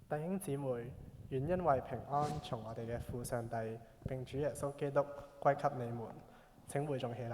弟兄姊妹，願因為平安從我哋嘅父上帝並主耶穌基督歸給你們。請會眾起立。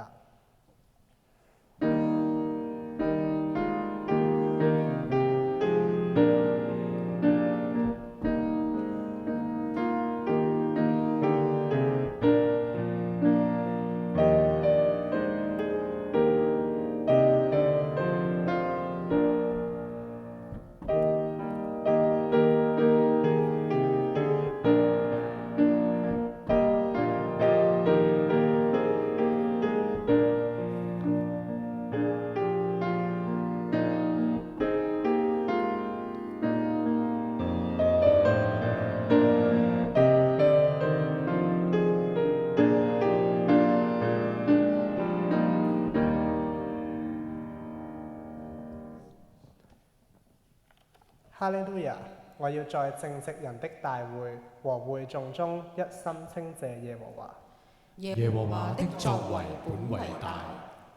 哈利路亞！我要在正直人的大會和會眾中一心稱謝耶和華。耶和華的作為本為大，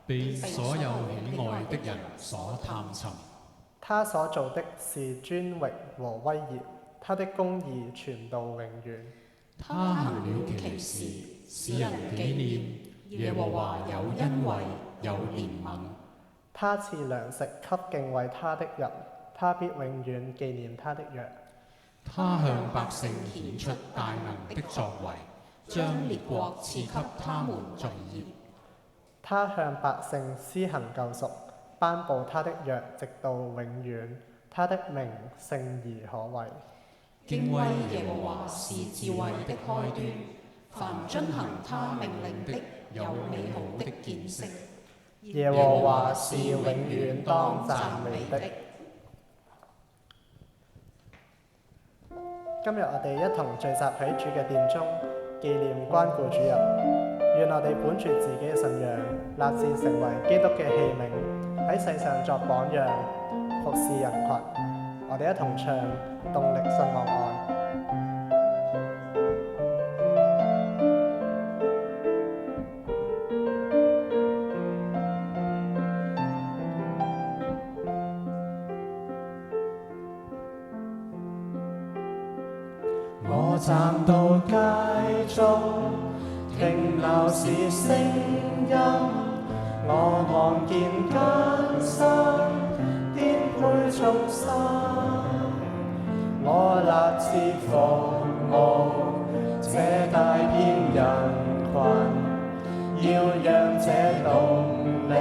被所有喜愛的人所探尋。他所做的是尊榮和威嚴，他的公義傳到永遠。他行了奇事，使人紀念耶和華有恩惠有憐憫。他賜糧食給敬畏他的人，他必永遠紀念他的約。他向百姓顯出大能的作為，將列國賜給他們罪孽。他向百姓施行救贖，頒布他的約直到永遠。他的名聖而可畏。敬畏耶和華是智慧的開端，凡遵行他命令的有美好的見識。耶和華是永遠當讚美的。今日我哋一同聚集喺主嘅殿中，紀念關顧主日。願我哋本住自己嘅信仰，立志成為基督嘅器皿，喺世上作榜樣，服侍人群。我哋一同唱動力信望愛。我站到街中，停留時聲音，我望見艱辛，顛沛眾生，我立志服務這大片人群，要讓這動力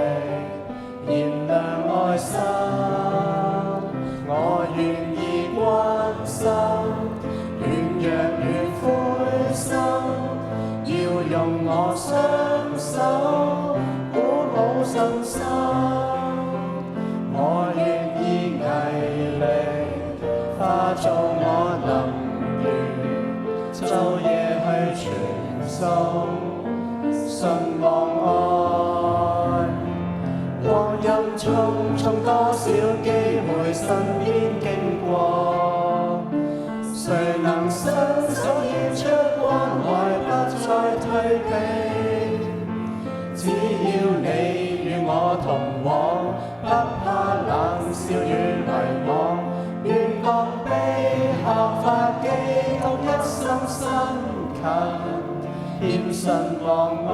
燃亮愛心，我願意關心軟弱與灰心，要用我雙手鼓舞信心。我願意毅力化做我能源，晝夜去傳送信望愛。光陰匆匆，多少機會身邊經過，誰能伸手獻出關懷，不再退避？只要你與我同往，不怕冷笑與迷惘，願降卑效法基督，一生辛勤獻信望愛。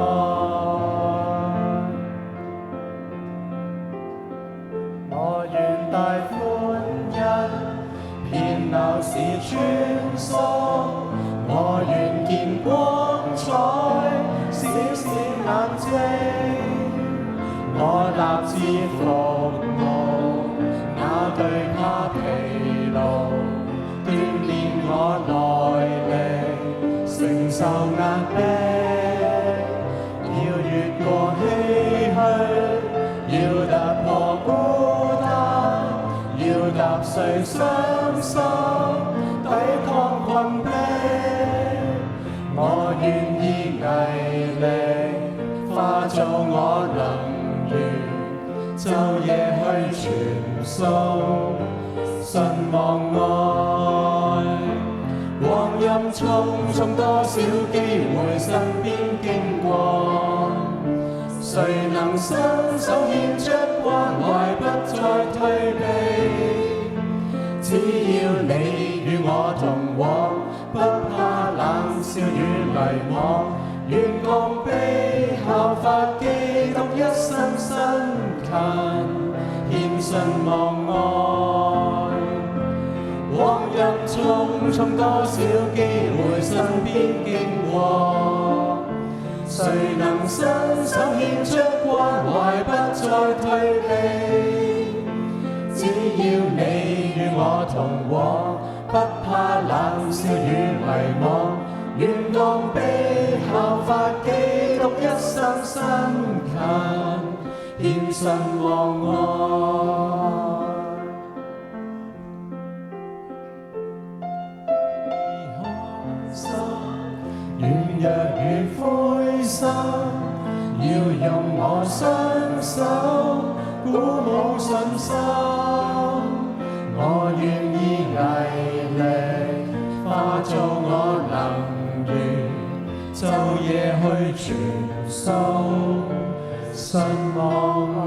我願大歡欣，遍流時穿梭，我願見光彩，閃閃眼睛。我立志服務，那懼怕疲勞，鍛鍊我耐力，承受壓迫，要越過唏噓，要突破孤單，要踏碎傷心，抵抗困迫。我願意毅力化做我能源，晝夜去傳送信望愛。光陰匆匆，多少機會身邊經過，誰能伸手獻出關懷，不再退避？只要你與我往，不怕冷笑與迷惘，願降卑效法基督，一生辛勤獻信望愛。往日匆匆多少機會身邊經過，誰能伸手獻出關懷，不再退避？只要你與我同往，不怕冷笑與迷惘，願降卑效法基督，一生辛勤獻信望愛。軟弱與灰心，要用我雙手鼓舞信心。我願意毅力化做我能源，晝夜去傳送信望愛。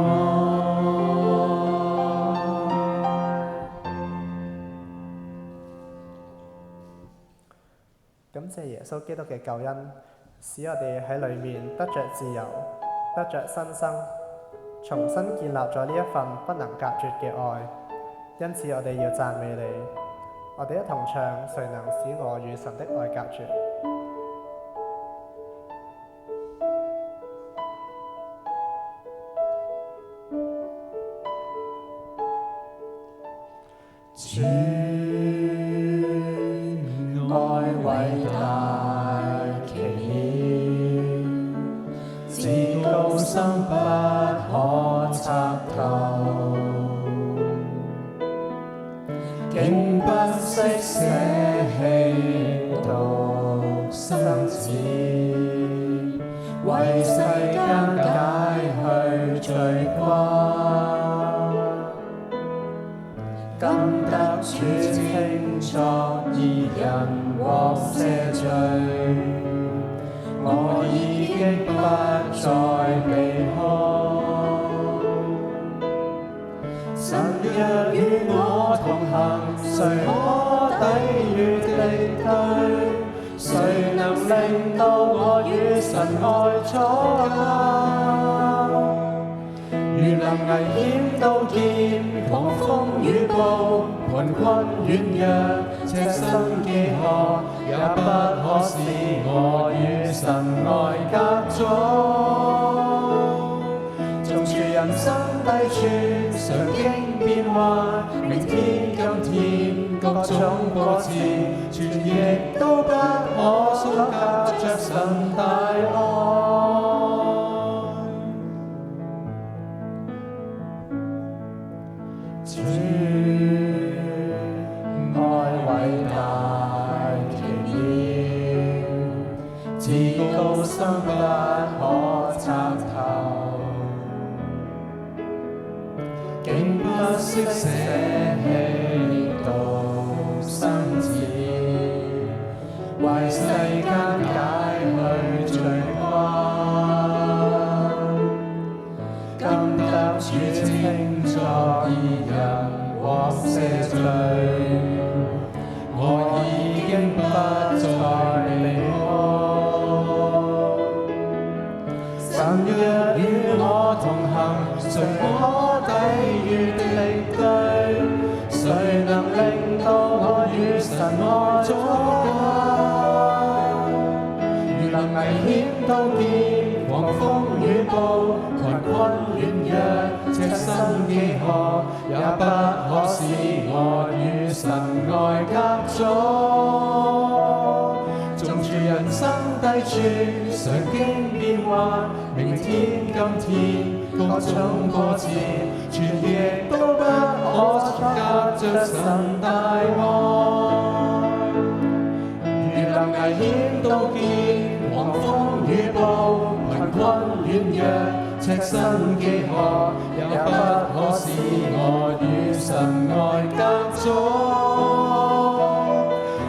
感謝耶穌基督嘅救恩，使我哋喺裏面得着自由，得着新生，重新建立咗呢一份不能隔絕嘅愛。因此我哋要讚美你，我哋一同唱《誰能使我與神的愛隔絕》。主愛偉大奇妙，至高深不可測透，竟不惜捨棄獨生子，為世間解去罪過，今得主稱作義人獲赦罪，我已經不再被控。神若與我同行，誰可抵禦敵對？誰能令到我與神愛阻隔？如能危險刀劍、狂風雨暴、貧困軟弱、赤身飢渴，也不可使我與神愛隔阻。縱處人生低處，常經變幻，明天今天各種波折，全亦都不可阻隔着神大愛。主愛偉大奇妙，至高深不可測透，竟不惜捨棄獨生子，為世間解去罪過，今得主稱作義人獲赦罪，我已經不再被控。神若與我同行，誰可抵禦敵對？誰能令到我與神愛阻隔？如能危險刀劍、狂風雨暴、貧困軟弱、赤身飢渴，也不可使我與神愛隔阻。縱處人生低處，常經變幻，明天今天各種波折，全亦都不可阻隔着神大愛。如能危險刀劍、狂風雨暴、貧困軟弱、赤身飢渴，也不可使我與神愛隔阻。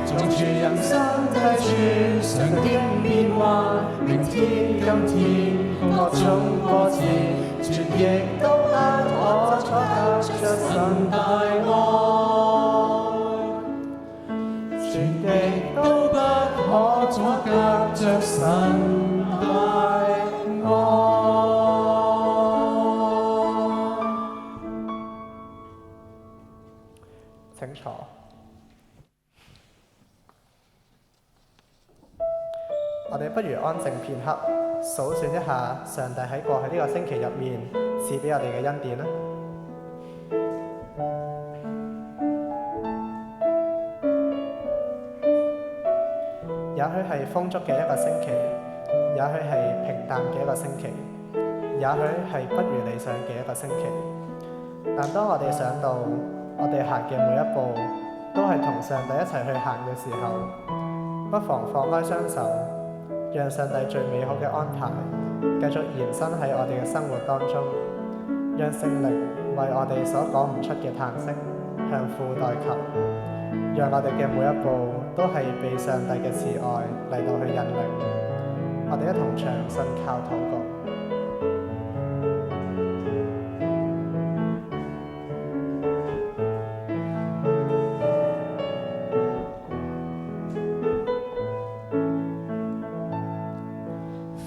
縱處人生低處，常經變幻，明天今天各種波折，全亦都不可阻隔着神大愛。全地大愛。請坐。我哋不如安靜片刻，數算一下上帝喺過去呢個星期入面賜俾我哋嘅恩典啦。也許係豐足嘅一個星期，也許係平淡嘅一個星期，也許係不如理想嘅一個星期。但當我哋想到我哋行嘅每一步都係同上帝一齊去行嘅時候，不妨放開雙手，讓上帝最美好嘅安排繼續延伸喺我哋嘅生活當中，讓聖靈為我哋所講唔出嘅嘆息向父代求，讓我哋嘅每一步都係被上帝嘅慈愛嚟到去引領。我哋一同唱信靠禱告。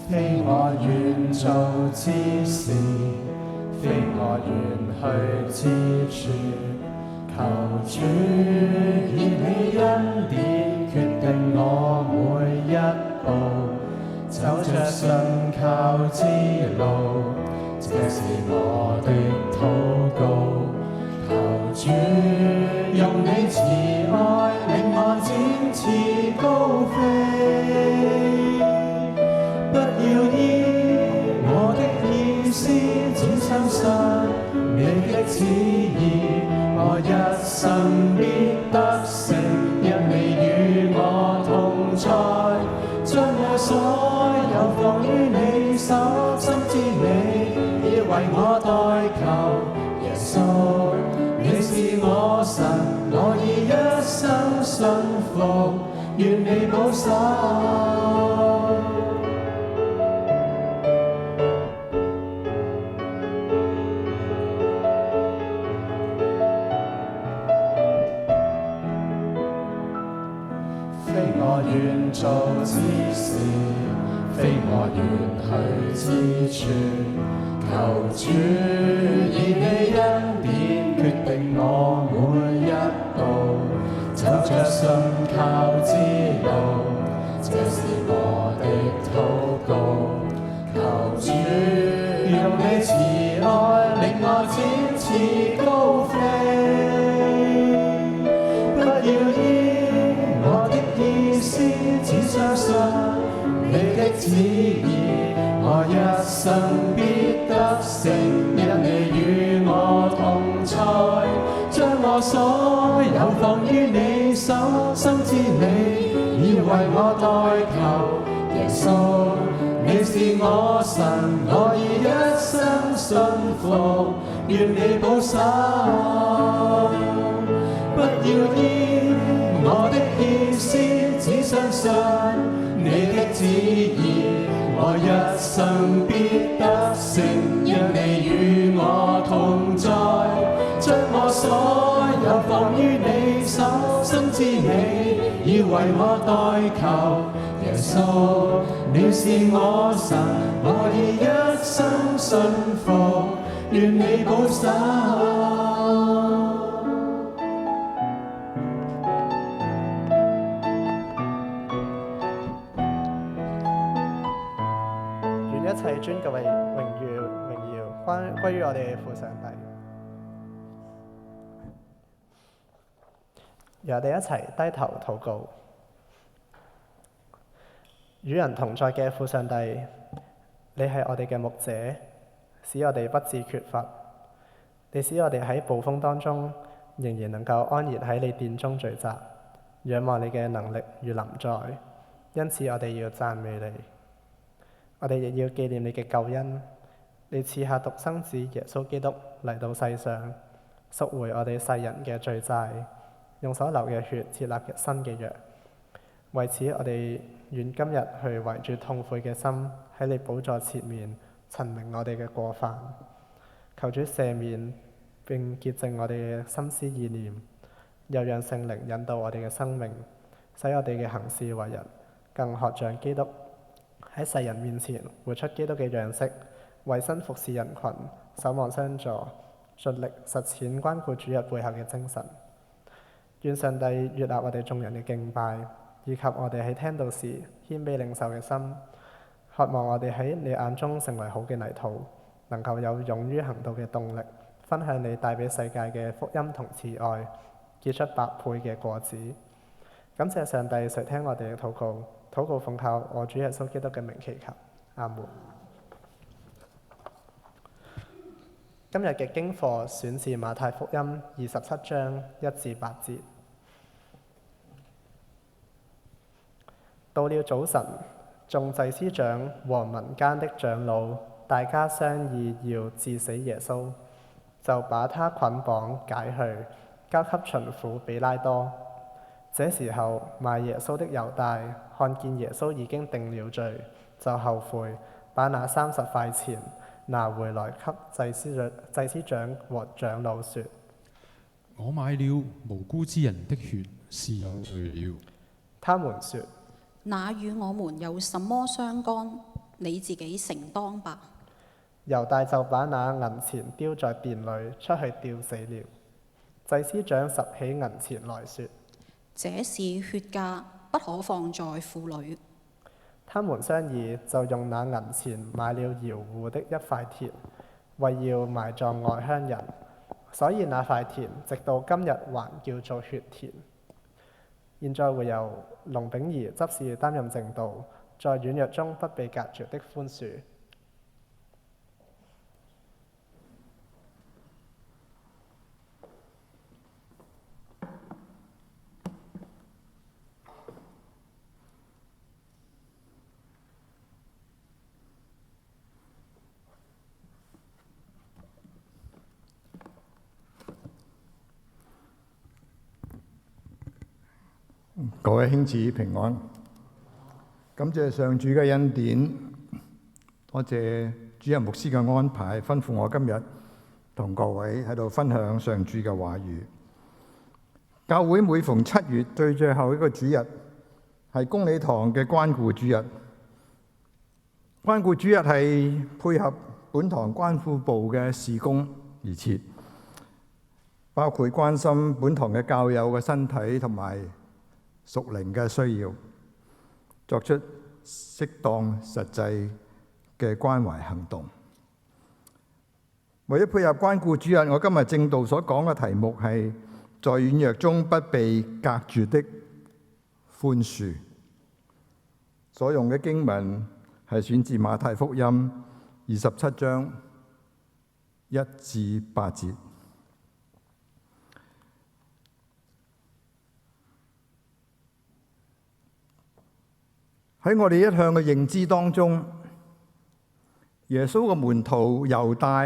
非我願做之事，非我願去之處，求主以你恩典決定我每一步，走着信靠之路，這是我的禱告。求主用你慈愛令我展翅高飛，不要依我的意思，只相信你的旨意。我一生必得勝，因你與我同在。將我所有放於你手，深知你已為我代求。耶穌，你是我神，我已一生信服，願你保守。我願做之事，非我願去之處，求主以你恩典決定我每一步，走着信靠之路，這是我的禱告。求主用你慈愛令我展翅高飛，不要依我的意思，只相信你的旨意。我一生必得勝，因你與我同在。將我所有放於你手，深知你已為我代求。耶穌，你是我神，我已一生信服，願你保守。不要依我的意思，只相信你的旨意。我一生必得勝，因你與我同在。將我所有放於你手，深知你已為我代求。耶穌，你是我神，我已一生信服，願你保守。一切尊貴榮耀歸於我哋嘅父上帝。讓我哋一齊低頭禱告。與人同在嘅父上帝，你係我哋嘅牧者，使我哋不致缺乏。你使我哋喺暴風當中，仍然能夠安然喺你殿中聚集，仰望你嘅能力與臨在。因此我哋要讚美你。我哋亦要紀念你嘅救恩，你賜下獨生子耶穌基督嚟到世上，贖回我哋世人嘅罪債，用所流嘅血設立嘅新嘅約。為此，我哋願今日去懷住痛悔嘅心喺你寶座前面陳明我哋嘅過犯，求主赦免並潔淨我哋嘅心思意念，又讓聖靈引導我哋嘅生命，使我哋嘅行事為人更學像基督。喺世人面前活出基督嘅樣式，為身服侍人群，守望相助，盡力實踐關顧主日背後嘅精神。願上帝悅納我哋眾人嘅敬拜，以及我哋喺聽到時謙卑領受嘅心，渴望我哋喺你眼中成為好嘅泥土，能夠有勇於行道嘅動力，分享你帶俾世界嘅福音同慈愛，結出百倍嘅果子。感謝上帝垂聽我哋嘅禱告，禱告奉靠我主耶穌基督嘅名祈求，阿門。今日嘅經課選自馬太福音27章1至8節。到了早晨，眾祭司長和民間的長老大家商議要治死耶穌，就把他捆綁解去，交給巡撫比拉多。這時候賣耶穌的猶大看見耶穌已經定了罪，就後悔，把那30塊錢拿回來給祭司長和長老說：我買了無辜之人的血，是有罪了。他們說：那與我們有什麼相干？你自己承當吧。猶大就把那銀錢丟在殿裏，出去吊死了。祭司長拾起銀錢來說：這是血價，不可放在庫裏。他們商議，就用那銀錢買了窯戶的一塊田，為要埋葬外鄉人，所以那塊田直到今日還叫做血田。現在會由龍炳儀執事擔任證道，在軟弱中不被隔絕的寬恕。各位兄姊平安，感謝上主嘅恩典，多謝主任牧師嘅安排，吩咐我今日同各位喺度分享上主嘅話語。教會每逢7月最後一個主日係公理堂嘅關顧主日。關顧主日係配合本堂關顧部嘅事工而設，包括關心本堂嘅教友嘅身體同埋屬靈嘅需要，作出適當實際嘅關懷行動。為咗配合關顧主日，我今日正道所講嘅題目係在軟弱中不被隔絕的寬恕。所用嘅經文係選自馬太福音27章1至8節。喺我哋一向嘅認知當中，耶穌嘅門徒猶大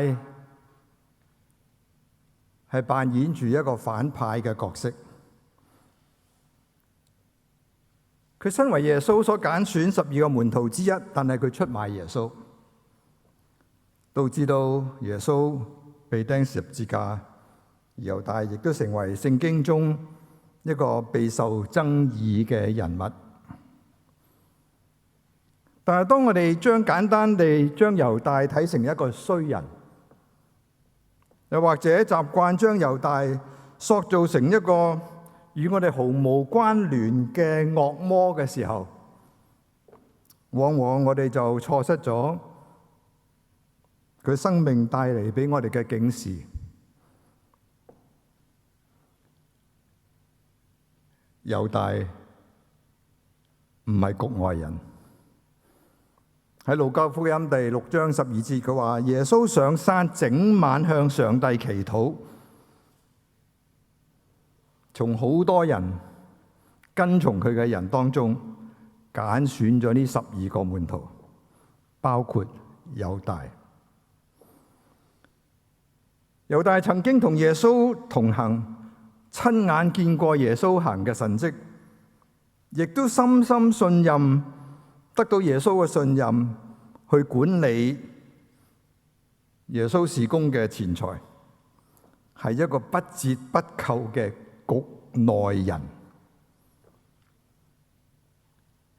係扮演住一個反派嘅角色。佢身為耶穌所揀選12個門徒之一，但係佢出賣耶穌，導致到耶穌被釘十字架。猶大亦都成為聖經中一個備受爭議嘅人物。但係當我哋簡單地將猶大睇成一個衰人，又或者習慣將猶大塑造成一個與我哋毫無關聯嘅惡魔嘅時候，往往我哋就錯失咗佢生命帶嚟俾我哋嘅警示。猶大唔係局外人。喺路加福音第6章12節，佢話耶穌上山整晚向上帝祈禱，從好多人跟從佢嘅人當中揀選咗呢12個門徒，包括猶大。猶大曾經同耶穌同行，親眼見過耶穌行嘅神蹟，亦都深深信任，得到耶穌嘅信任，去管理耶穌事工嘅錢財，係一個不折不扣嘅局內人。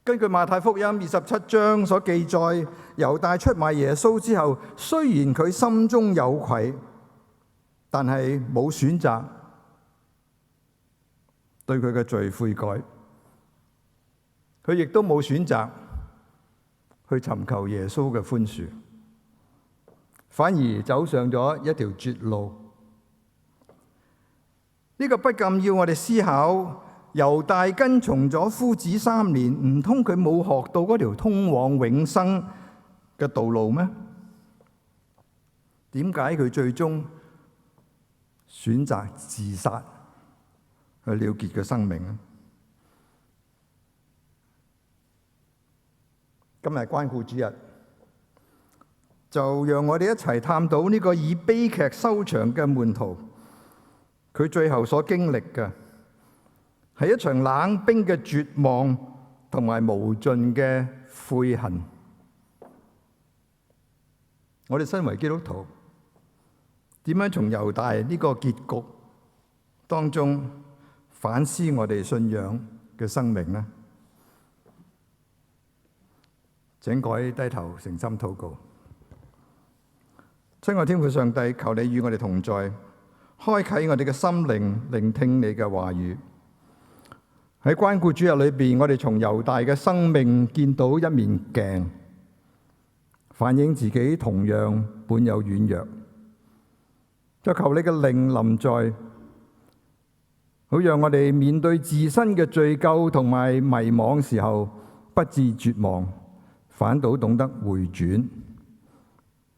根據馬太福音27章所記載，猶大出賣耶穌之後，雖然佢心中有愧，但係冇選擇對佢嘅罪悔改，佢亦都冇選擇去尋求耶穌嘅寬恕，反而走上咗一條絕路。呢個不禁要我哋思考，猶大跟從咗夫子3年，唔通佢冇學到嗰條通往永生嘅道路咩？點解佢最終選擇自殺去了結嘅生命呢？今日關顧主日，就讓我哋一齊探討呢個以悲劇收場嘅門徒，佢最後所經歷嘅係一場冷冰嘅絕望同埋無盡嘅悔恨。我哋身為基督徒，點樣從猶大呢個結局當中反思我哋信仰嘅生命呢？請各位低頭誠心禱告。親愛天父上帝，求你與我哋同在，開啟我哋嘅心靈，聆聽你嘅話語。喺關顧主日裏邊，我哋從猶大嘅生命見到一面鏡，反映自己同樣本有軟弱。就求你嘅靈臨在，好讓我哋面對自身嘅罪疚同埋迷惘時候，不致絕望，反倒懂得回轉。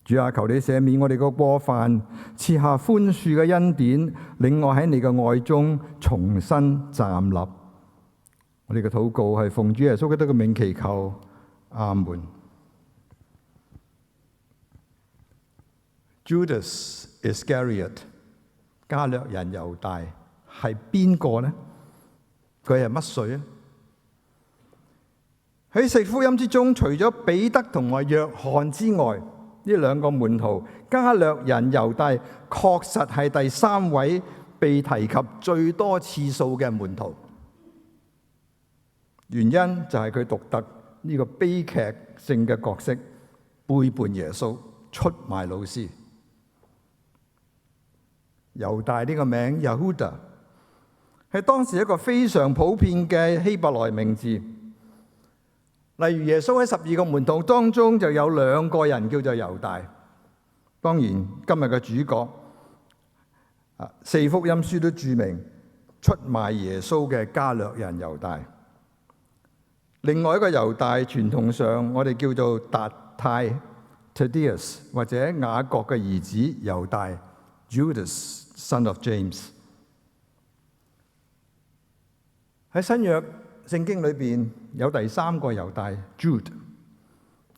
主啊，求你赦免我哋個過犯，賜下寬恕嘅恩典，令我喺你嘅愛中重新站立。我哋嘅禱告係奉主耶穌基督嘅名祈求，阿門。Judas Iscariot， 加略人猶大係邊個呢？佢係乜水啊？喺四福音之中，除咗彼得同埋約翰之外，呢兩個門徒，加略人猶大確實係第3位被提及最多次數嘅門徒。原因就係佢獨特呢個悲劇性嘅角色，背叛耶穌，出賣老師。猶大呢個名 Yehuda 係當時一個非常普遍嘅希伯來名字。例如耶穌喺12個門徒當中就有2個人叫做猶大。當然今日嘅主角4福音書都註明出賣耶穌嘅加略人猶大。另外一個猶大，傳統上我哋叫做達太 Thaddeus， 或者雅各嘅兒子猶大 Judas son of James。 喺新約聖經裏邊有第3個猶大 Jude，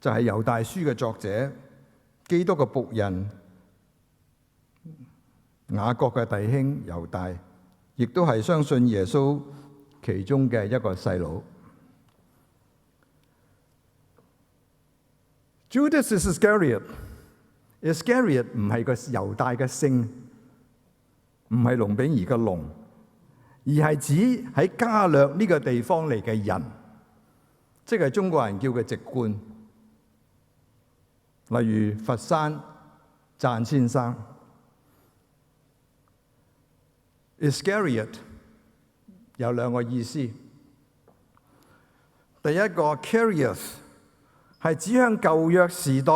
就係猶大書嘅作者，基督嘅僕人，雅各嘅弟兄猶大，亦都係相信耶穌其中嘅一個細佬。Judas Iscariot 唔係個猶大嘅姓，唔係龍炳儀嘅龍，而係指喺加略呢個地方嚟嘅人，即係中國人叫嘅籍貫。例如佛山贊先生。Iscariot 有2個意思。第一個 Carius 係指向舊約時代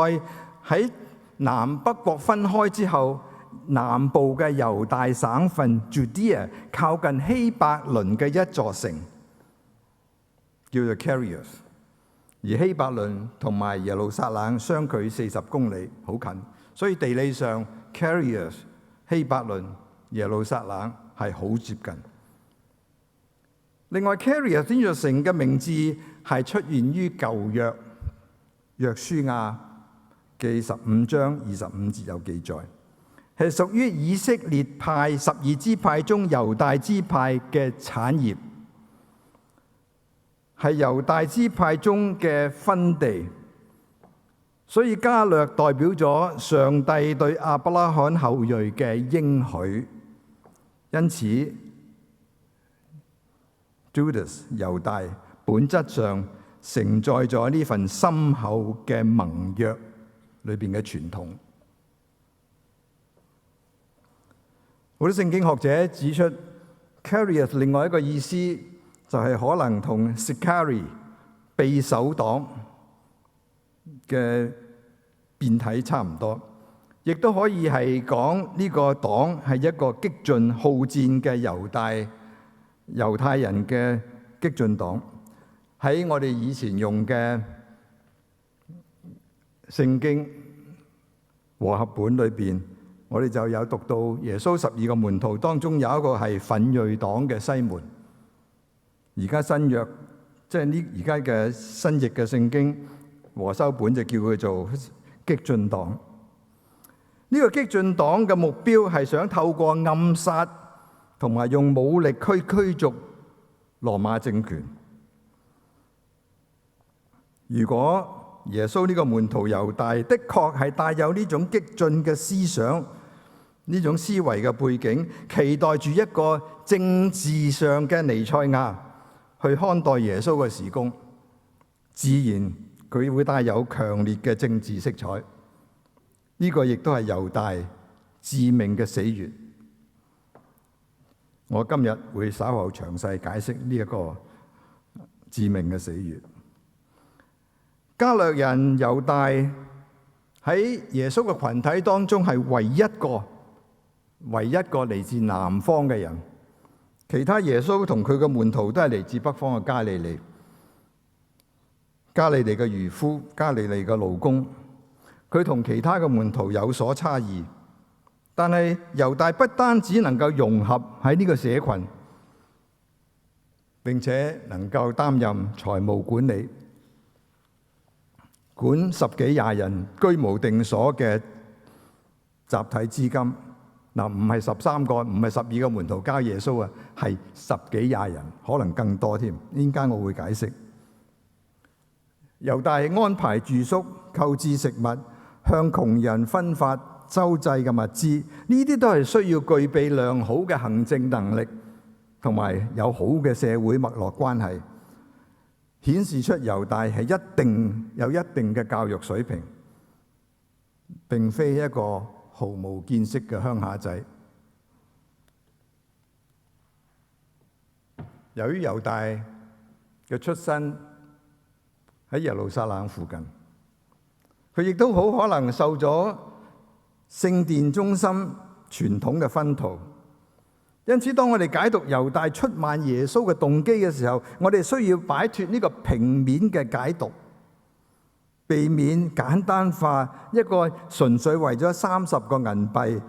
喺南北國分開之後，南部嘅猶大省份 Judea 靠近希伯倫嘅一座城，叫做 Carius。而希伯倫同埋耶路撒冷相距40公里，好近，所以地理上 Carius、希伯倫、耶路撒冷係好接近。另外 Carius 呢座城嘅名字係出現於舊約約書亞記15章25節有記載，係屬於以色列派12支派中猶大支派嘅產業，係猶大支派中嘅分地，所以加略代表咗上帝對亞伯拉罕後裔嘅應許。因此 Judas 猶大本質上承載咗呢份深厚嘅盟約裏邊嘅傳統。好多聖經學者指出 Carius 另外一個意思就係可能同 Sicari 備守黨嘅變體差唔多，亦都可以係講呢個黨係一個激進好戰嘅猶太人嘅激進黨。喺我哋以前用嘅聖經和合本裏邊，我哋就有讀到耶穌12個門徒當中有一個係奮銳黨嘅西門。而家新約即係呢而家嘅新譯嘅聖經和修本就叫佢做激進黨。呢個激進黨嘅目標係想透過暗殺同埋用武力驅逐羅馬政權。如果耶穌呢個門徒猶大的確係帶有呢種激進嘅思想、呢種思維嘅背景，期待住一個政治上嘅彌賽亞去看待耶穌嘅事工，自然佢會帶有強烈嘅政治色彩。呢個亦都係猶大致命嘅死穴。我今日會稍後詳細解釋呢一個致命嘅死穴。加略人猶大喺耶穌嘅群體當中係唯一一個嚟自南方嘅人，其他耶穌同佢嘅門徒都係嚟自北方嘅加利利嘅漁夫，加利利嘅勞工。佢同其他嘅門徒有所差異，但係猶大不單只能夠融合喺呢個社群，並且能夠擔任財務管理，管10幾20人居無定所嘅集體資金。嗱，唔係13個，唔係12個門徒交耶穌啊，係10幾20人，可能更多添。陣間我會解釋。猶大安排住宿、購置食物、向窮人分發周濟嘅物資，呢啲都係需要具備良好嘅行政能力，同埋有好嘅社會脈絡關係。顯示出猶大係有一定嘅教育水平，並非一個毫無見識嘅鄉下仔。由於猶大嘅出身喺耶路撒冷附近，佢亦都好可能受咗聖殿中心傳統嘅薰陶。因此，當我哋解讀猶大出賣耶穌嘅動機嘅時候，我哋需要擺脫呢個平面嘅解讀，避免簡單化一個純粹為咗30個銀幣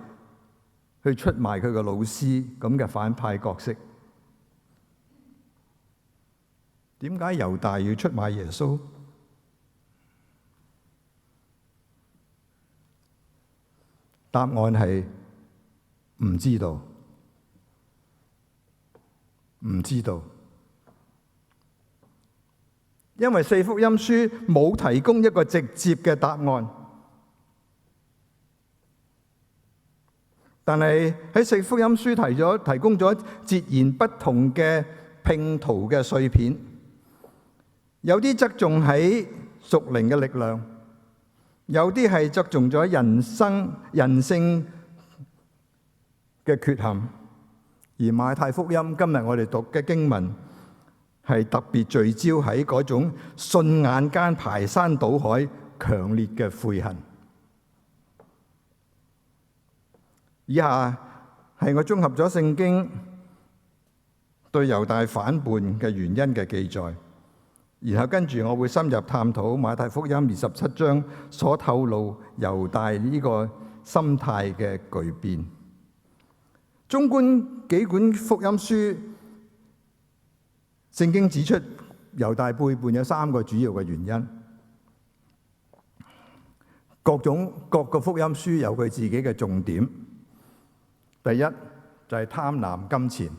去出賣佢嘅老師咁嘅反派角色。點解猶大要出賣耶穌？答案係唔知道。唔知道，因為4福音書冇提供一個直接嘅答案。但係喺4福音書提供咗截然不同嘅拼圖嘅碎片，有啲側重喺屬靈嘅力量，有啲係側重咗人性嘅缺陷。而馬太福音今日我哋讀嘅經文係特別聚焦喺嗰種瞬眼間排山倒海強烈嘅悔恨。以下係我綜合咗聖經對猶大反叛嘅原因嘅記載，然後跟住我會深入探討馬太福音27章所透露猶大呢個心態嘅巨變。綜觀幾本福音書，聖經指出猶大背叛有3個主要嘅原因。各個福音書有佢自己嘅重點。第一就係貪婪金錢。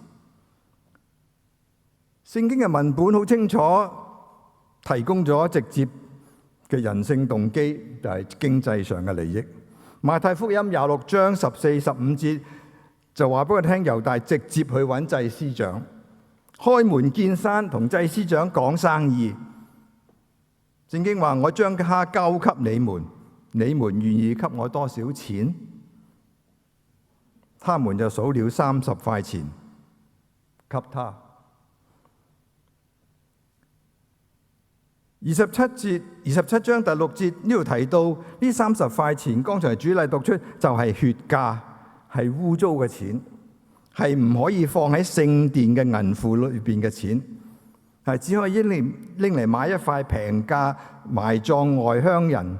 聖經嘅文本好清楚，提供咗直接嘅人性動機，就係經濟上嘅利益。馬太福音26章14、15節就話俾我聽，猶大直接去揾祭司長，開門見山同祭司長講生意。聖經話：我將他交給你們，你們願意給我多少錢？他們就數了30塊錢給他。27章第6節呢度提到呢30塊錢，剛才主禮讀出就係血價，係污糟嘅錢，係唔可以放喺聖殿嘅銀庫裏邊嘅錢，係只可以拎嚟買一塊平價埋葬外鄉人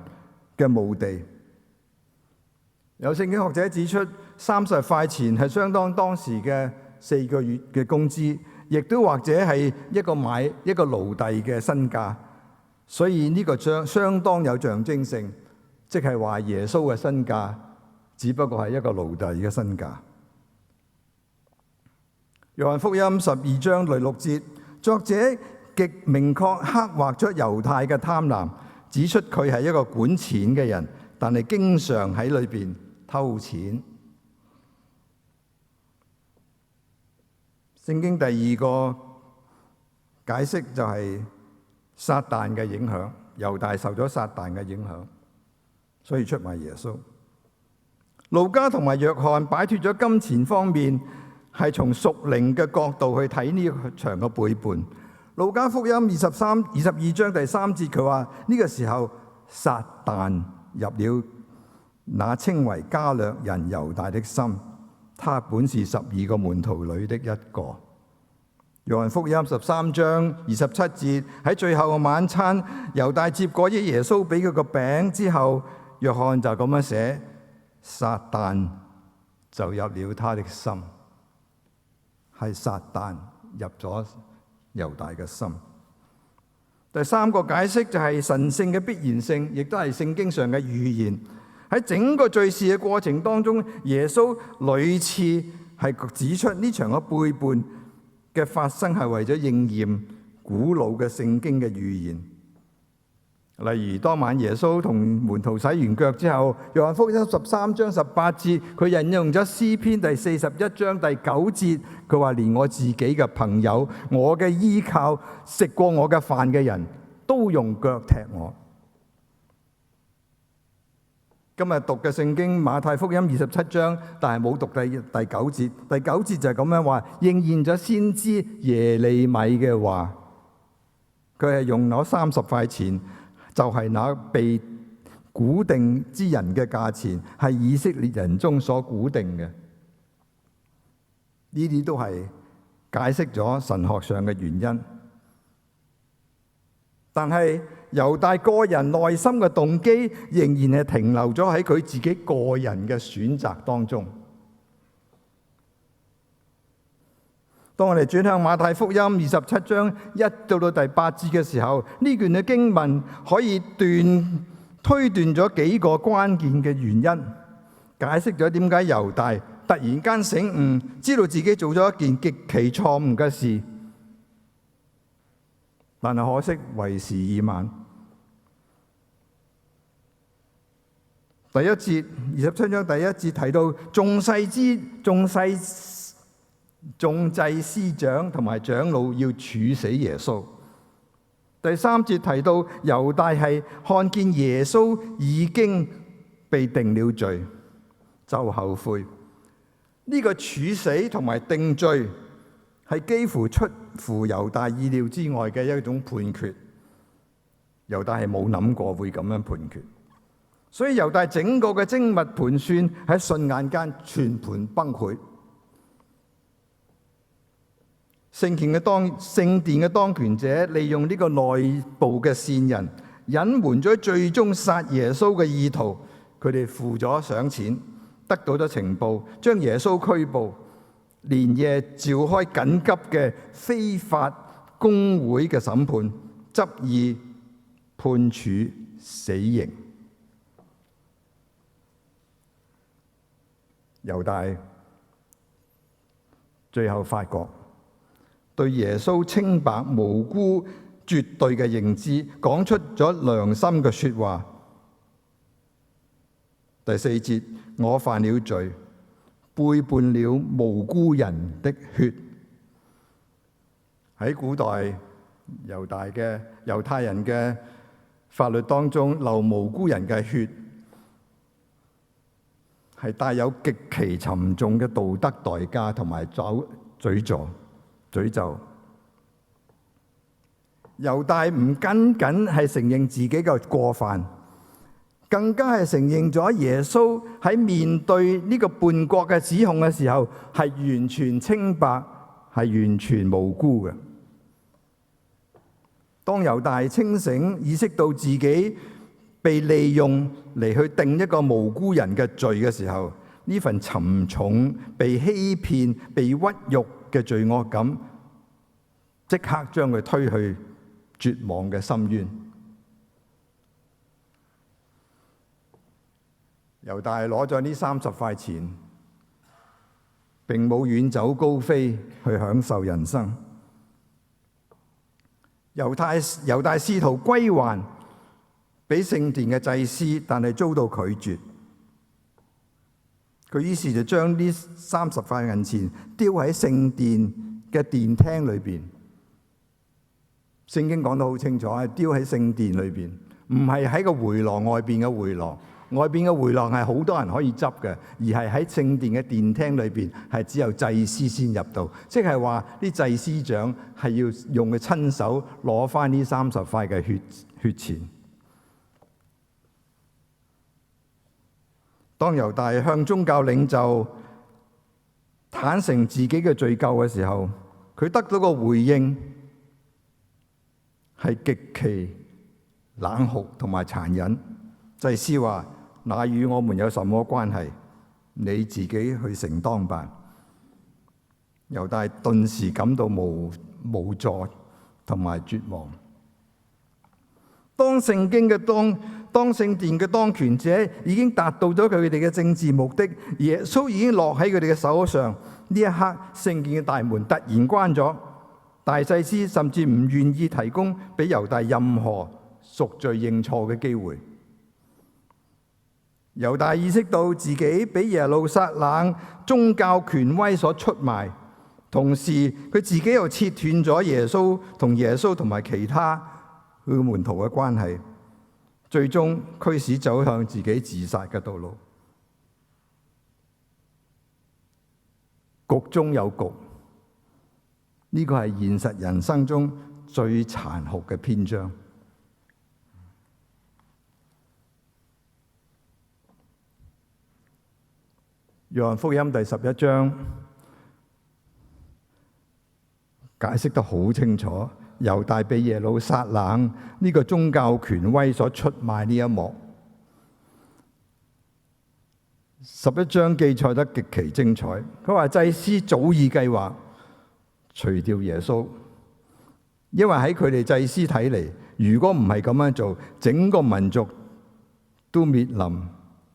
嘅墓地。有聖經學者指出，30塊錢係相當當時嘅4個月嘅工資，亦都或者係買一個奴隸嘅身價。所以呢個相當有象徵性，即係話耶穌嘅身價只不過係一個奴隸嘅身價。約翰福音12章第6節，作者極明確刻畫出猶太嘅貪婪，指出佢係一個管錢嘅人，但係經常喺裏邊偷錢。聖經第二個解釋就係撒旦嘅影響，猶大受咗撒旦嘅影響，所以出賣耶穌。路加同埋約翰擺脫咗金錢方面，係從屬靈嘅角度去睇呢場嘅背叛。路加福音22章第3節，佢話呢個時候撒旦入了那稱為加略人猶大的心，他本是12個門徒裏的一個。約翰福音13章27節，喺最後嘅晚餐，猶大接過耶穌俾佢個餅之後，約翰就咁樣寫：撒旦就入了他的心，係撒旦入咗猶大嘅心。第三個解釋就係神聖嘅必然性，亦都係聖經上嘅預言。喺整個敘事嘅過程當中，耶穌屢次係指出呢場嘅背叛嘅發生係為咗應驗古老嘅聖經嘅預言。例如當晚耶穌同門徒洗完腳之後，約翰福音13章18節，佢引用咗詩篇第41章第9節，佢話連我自己嘅朋友，我嘅依靠，食過我嘅飯嘅人都用腳踢我。今日讀嘅聖經馬太福音27章，但係冇讀第9節。第9節就係咁樣話，應驗咗先知耶利米嘅話，佢係用攞30塊錢，就係那被估定之人嘅價錢，係以色列人中所估定嘅。呢啲都係解釋咗神學上嘅原因。但係猶大個人內心嘅動機仍然係停留咗喺佢自己個人嘅選擇當中。當我哋轉向馬太福音27章1到第8節嘅時候，呢段嘅經文可以推斷咗幾個關鍵嘅原因，解釋咗點解猶大突然間醒悟，知道自己做咗一件極其錯誤嘅事。但係可惜為時已晚。第一節27章第一節提到眾祭司長同埋長老要處死耶穌。第3節提到猶大係看見耶穌已經被定了罪，就後悔。呢個處死同埋定罪係幾乎出乎猶大意料之外嘅一種判決。猶大係冇諗過會咁樣判決，所以猶大整個嘅精密盤算喺瞬間間全盤崩潰。聖殿嘅當權者利用呢個內部嘅線人，隱瞞咗最終殺耶穌嘅意圖。佢哋付咗賞錢，得到咗情報，將耶穌拘捕，連夜召開緊急嘅非法公會嘅審判，執意判處死刑。猶大最後發覺對耶穌清白無辜絕對嘅認知，講出咗良心嘅說話。第4節，我犯了罪，背叛了無辜人的血。喺古代猶太人嘅法律當中流無辜人嘅血係帶有極其沉重嘅道德代價同埋詛咒。猶大唔僅僅係承認自己嘅過犯，更加係承認咗耶穌喺面對呢個叛國嘅指控嘅時候係完全清白，係完全無辜嘅。當猶大清醒意識到自己被利用嚟去定一個無辜人嘅罪嘅時候，呢份沉重、被欺騙、被屈辱嘅罪惡感，即刻將佢推去絕望嘅深淵。猶大攞咗呢30塊錢，並冇遠走高飛去享受人生。猶大試圖歸還俾聖殿嘅祭司，但係遭到拒絕。佢於是就將呢30塊銀錢丟喺聖殿嘅殿廳裏邊。聖經講得好清楚，係丟喺聖殿裏邊，唔係喺個回廊外邊嘅回廊。外邊嘅回廊係好多人可以執嘅，而係喺聖殿嘅殿廳裏邊係只有祭司先入到。即係話啲祭司長係要用佢親手攞翻呢30塊嘅血錢。當猶大向宗教領袖坦誠自己嘅罪咎嘅時候，佢得到個回應係極其冷酷同埋殘忍。祭司話：那與我們有什麼關係？你自己去承當吧。猶大頓時感到無助同埋絕望。當聖殿嘅當權者已經達到咗佢哋嘅政治目的，耶穌已經落喺佢哋嘅手上，呢一刻聖殿嘅大門突然關咗，大祭司甚至唔願意提供俾猶大任何贖罪認錯嘅機會。猶大意識到自己俾耶路撒冷宗教權威所出賣，同時佢自己又切斷咗耶穌同埋其他佢門徒嘅關係，最終驅使走向自己自殺嘅道路。局中有局，呢個係現實人生中最殘酷嘅篇章。約翰福音第11章解釋得好清楚，猶大被耶路撒冷呢個宗教權威所出賣呢一幕。11章記載得極其精彩。佢話祭司早已計劃除掉耶穌，因為喺佢哋祭司睇嚟，如果唔係咁樣做，整個民族都面臨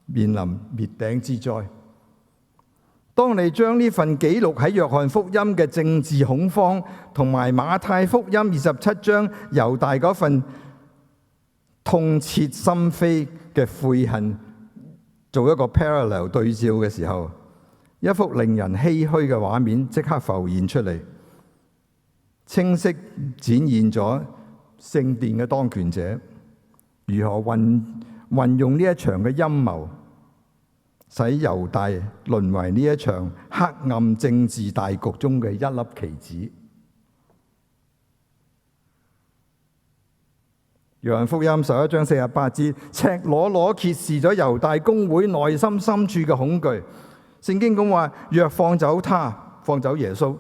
滅頂之災。當你將呢份記錄喺約翰福音嘅政治恐慌，同埋馬太福音27章猶大嗰份痛徹心扉嘅悔恨做一個 parallel 對照嘅時候，一幅令人唏噓嘅畫面即刻浮現出嚟，清晰展現咗聖殿嘅當權者如何運用呢一場嘅陰謀，使猶大淪為呢一場黑暗政治大局中嘅一粒棋子。約翰福音11章48節，赤裸裸揭示咗猶大公會內心深處嘅恐懼。聖經講話：若放走耶穌，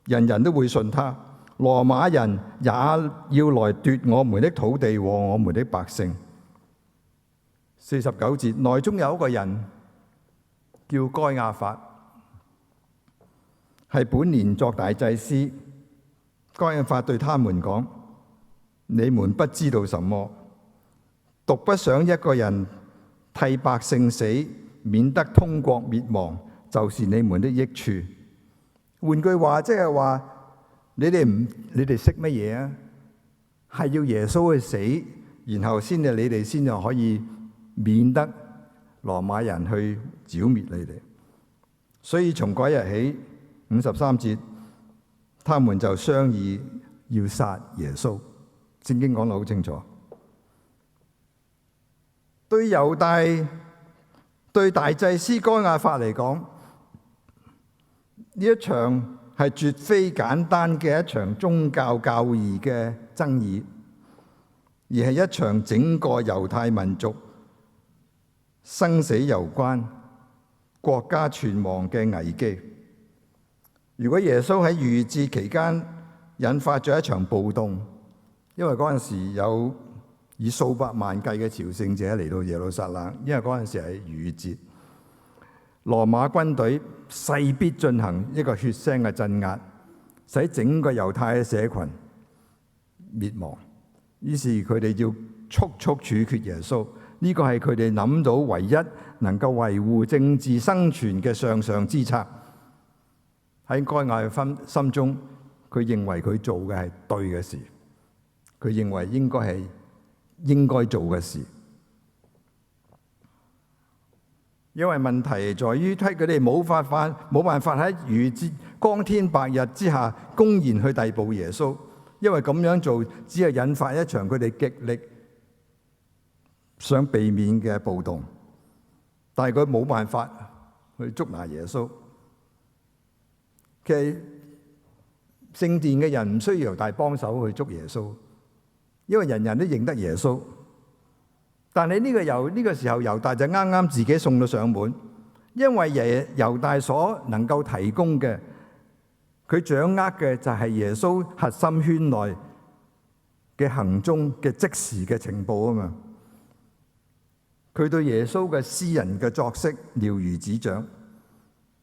人人都會信他。羅馬人也要來奪我們的土地和我們的百姓。49節，內中有一個人叫該亞法，係本年作大祭司。該亞法對他們講：你們不知道什麼，獨不想一個人替百姓死，免得通國滅亡，就是你們的益處。換句話，即係話你哋識乜嘢啊？係要耶穌去死，然後你哋先至可以免得羅馬人去剿滅你哋。所以從嗰日起，53節，他們就商議要殺耶穌。聖經講得好清楚。對猶大、對大祭司該亞法嚟講，呢一場係絕非簡單嘅一場宗教教義嘅爭議，而係一場整個猶太民族生死攸關、國家存亡嘅危機。如果耶穌喺逾越節期間引發咗一場暴動，因為嗰陣時有以數百萬計嘅朝聖者嚟到耶路撒冷，因為嗰陣時係逾越節，羅馬軍隊勢必進行一個血腥嘅鎮壓，使整個猶太嘅社群滅亡。於是佢哋要速速處決耶穌，呢個係佢哋諗到唯一能夠維護政治生存嘅上之策。喺該亞嘅心中，佢認為佢做嘅係對嘅事，佢認為應該係應該做嘅事。因為問題在於佢哋冇辦法喺逾越節光天白日之下公然去逮捕耶穌，因為咁樣做只係引發一場佢哋極力想避免嘅暴動，但係佢冇辦法去捉拿耶穌。其實聖殿嘅人唔需要猶大幫手去捉耶穌，因為人人都認得耶穌。但係呢個時候，猶大就啱啱自己送到上門，因為猶大所能夠提供嘅，佢掌握嘅就係耶穌核心圈內嘅行蹤嘅即時嘅情報啊嘛。佢對耶穌嘅私人嘅作息了如指掌，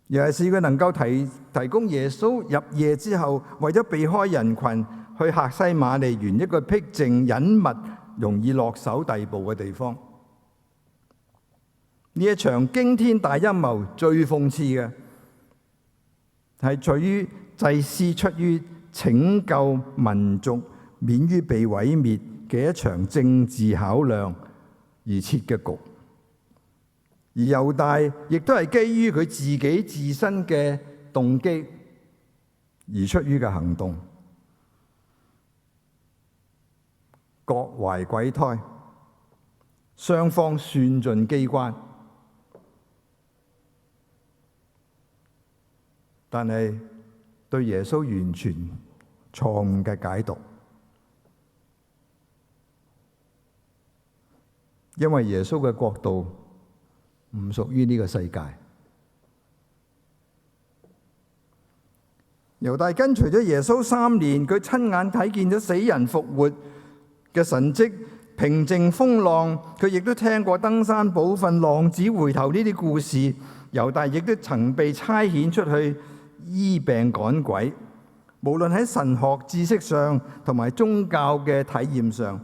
尤其是佢能夠提供耶穌入夜之後，為咗避開人群去客西馬尼園一個僻靜隱密、容易落手逮捕嘅地方。呢一場驚天大陰謀最諷刺嘅係在於祭司出於拯救民族免於被毀滅嘅一場政治考量而設嘅局，而猶大亦都係基於佢自己自身嘅動機而出於嘅行動，各懷鬼胎，雙方算盡機關，但係對耶穌完全錯誤嘅解讀。因為耶穌嘅國度唔屬於呢個世界。猶大跟隨咗耶穌3年，佢親眼睇見咗死人復活嘅神蹟，平靜風浪。佢亦都聽過登山寶訓、浪子回頭呢啲故事。猶大亦都曾被差遣出去醫病趕鬼。無論喺神學知識上同埋宗教嘅體驗上，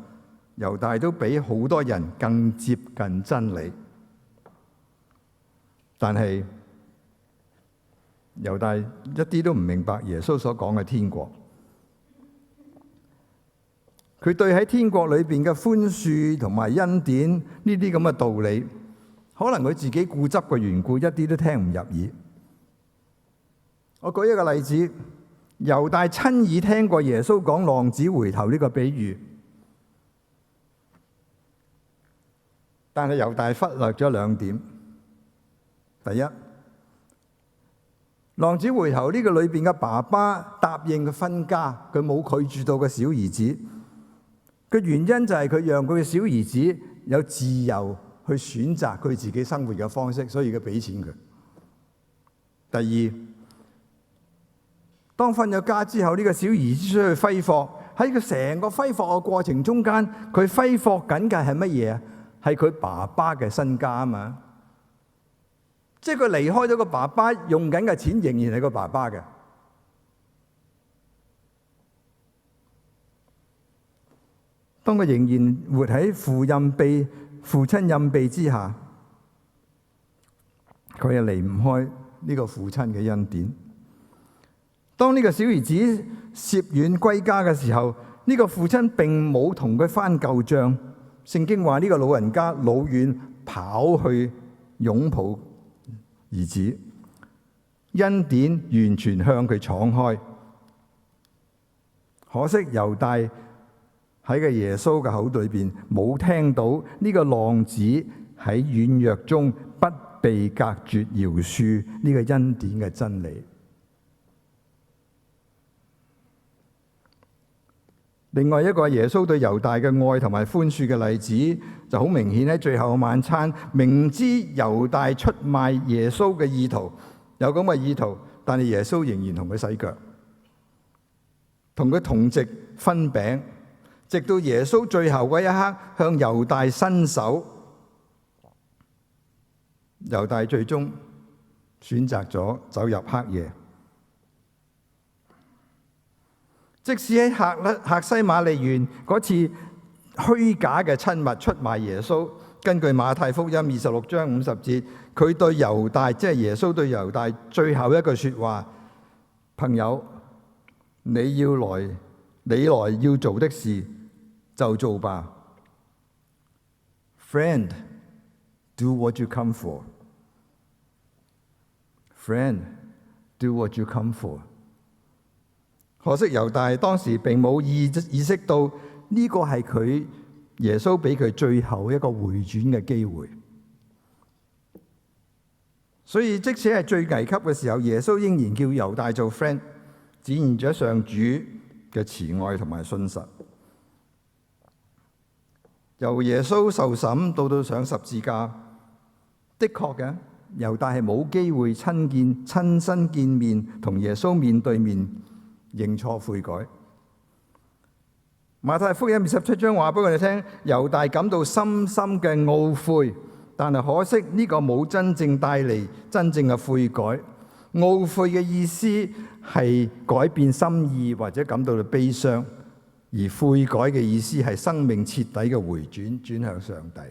猶大都比好多人更接近真理，但係猶大一啲都唔明白耶穌所講嘅天國。佢對喺天國裏邊嘅寬恕同埋恩典呢啲咁嘅道理，可能佢自己固執嘅緣故，一啲都聽唔入耳。我舉一個例子，猶大親耳聽過耶穌講浪子回頭呢個比喻。但係猶大忽略咗2點。第一，浪子回頭呢個裏邊嘅爸爸答應佢分家，佢冇拒絕到個小兒子。個原因就係佢讓佢嘅小兒子有自由去選擇佢自己生活嘅方式，所以佢俾錢佢。第二，當分咗家之後，呢個小兒子出去揮霍，喺佢成個揮霍嘅過程中間，佢揮霍緊嘅係乜嘢啊？係佢爸爸嘅身家啊嘛，即係佢離開咗個爸爸，用緊嘅錢仍然係個爸爸嘅。當佢仍然活喺父親蔭庇之下，佢又離唔開呢個父親嘅恩典。當呢個小兒子涉遠歸家嘅時候，呢個父親並冇同佢翻舊賬。聖經話呢個老人家老遠跑去擁抱兒子，恩典完全向佢敞開。可惜猶大喺個耶穌嘅口裏邊冇聽到呢個浪子喺軟弱中不被隔絕饒恕呢個恩典嘅真理。另外一個耶穌對猶大嘅愛同埋寬恕嘅例子，就好明顯喺最後嘅晚餐，明知猶大出賣耶穌嘅意圖，有咁嘅意圖，但係耶穌仍然同佢洗腳，同佢同席分餅，直到耶穌最後嗰一刻向猶大伸手，猶大最終選擇咗走入黑夜。即使喺客西馬尼園嗰次虛假嘅親密出賣耶穌，根據馬太福音26章50節，佢對猶大，即係耶穌對猶大最後一句說話：朋友，你來要做的事就做吧。Friend, do what you come for. Friend, do what you come for. 可惜猶大當時並冇意識到呢個係佢耶穌俾佢最後一個回轉嘅機會。所以即使係最危急嘅時候，耶穌仍然叫猶大做 friend， 展現咗上主嘅慈愛同埋信實。由耶穌受審到上十字架，的確嘅猶大係冇機會親身見面，同耶穌面對面認錯悔改。馬太福音27章話俾我哋聽，猶大感到深深嘅懊悔，但係可惜呢個冇真正帶嚟真正嘅悔改。懊悔嘅意思係改變心意或者感到悲傷，而悔改嘅意思係生命徹底嘅回轉，轉向上帝。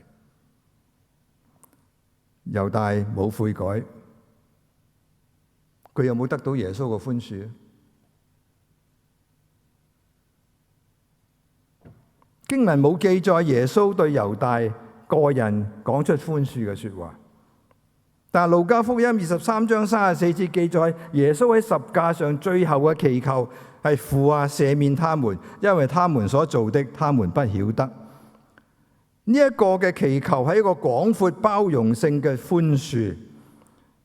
猶大冇悔改，佢有冇得到耶穌嘅寬恕？經文冇記載耶穌對猶大個人講出寬恕嘅說話，但係路加福音23章34節記載，耶穌喺十架上最後嘅祈求係父啊，赦免他們，因為他們所做的，他們不曉得。呢一個嘅祈求係一個廣闊包容性嘅寬恕，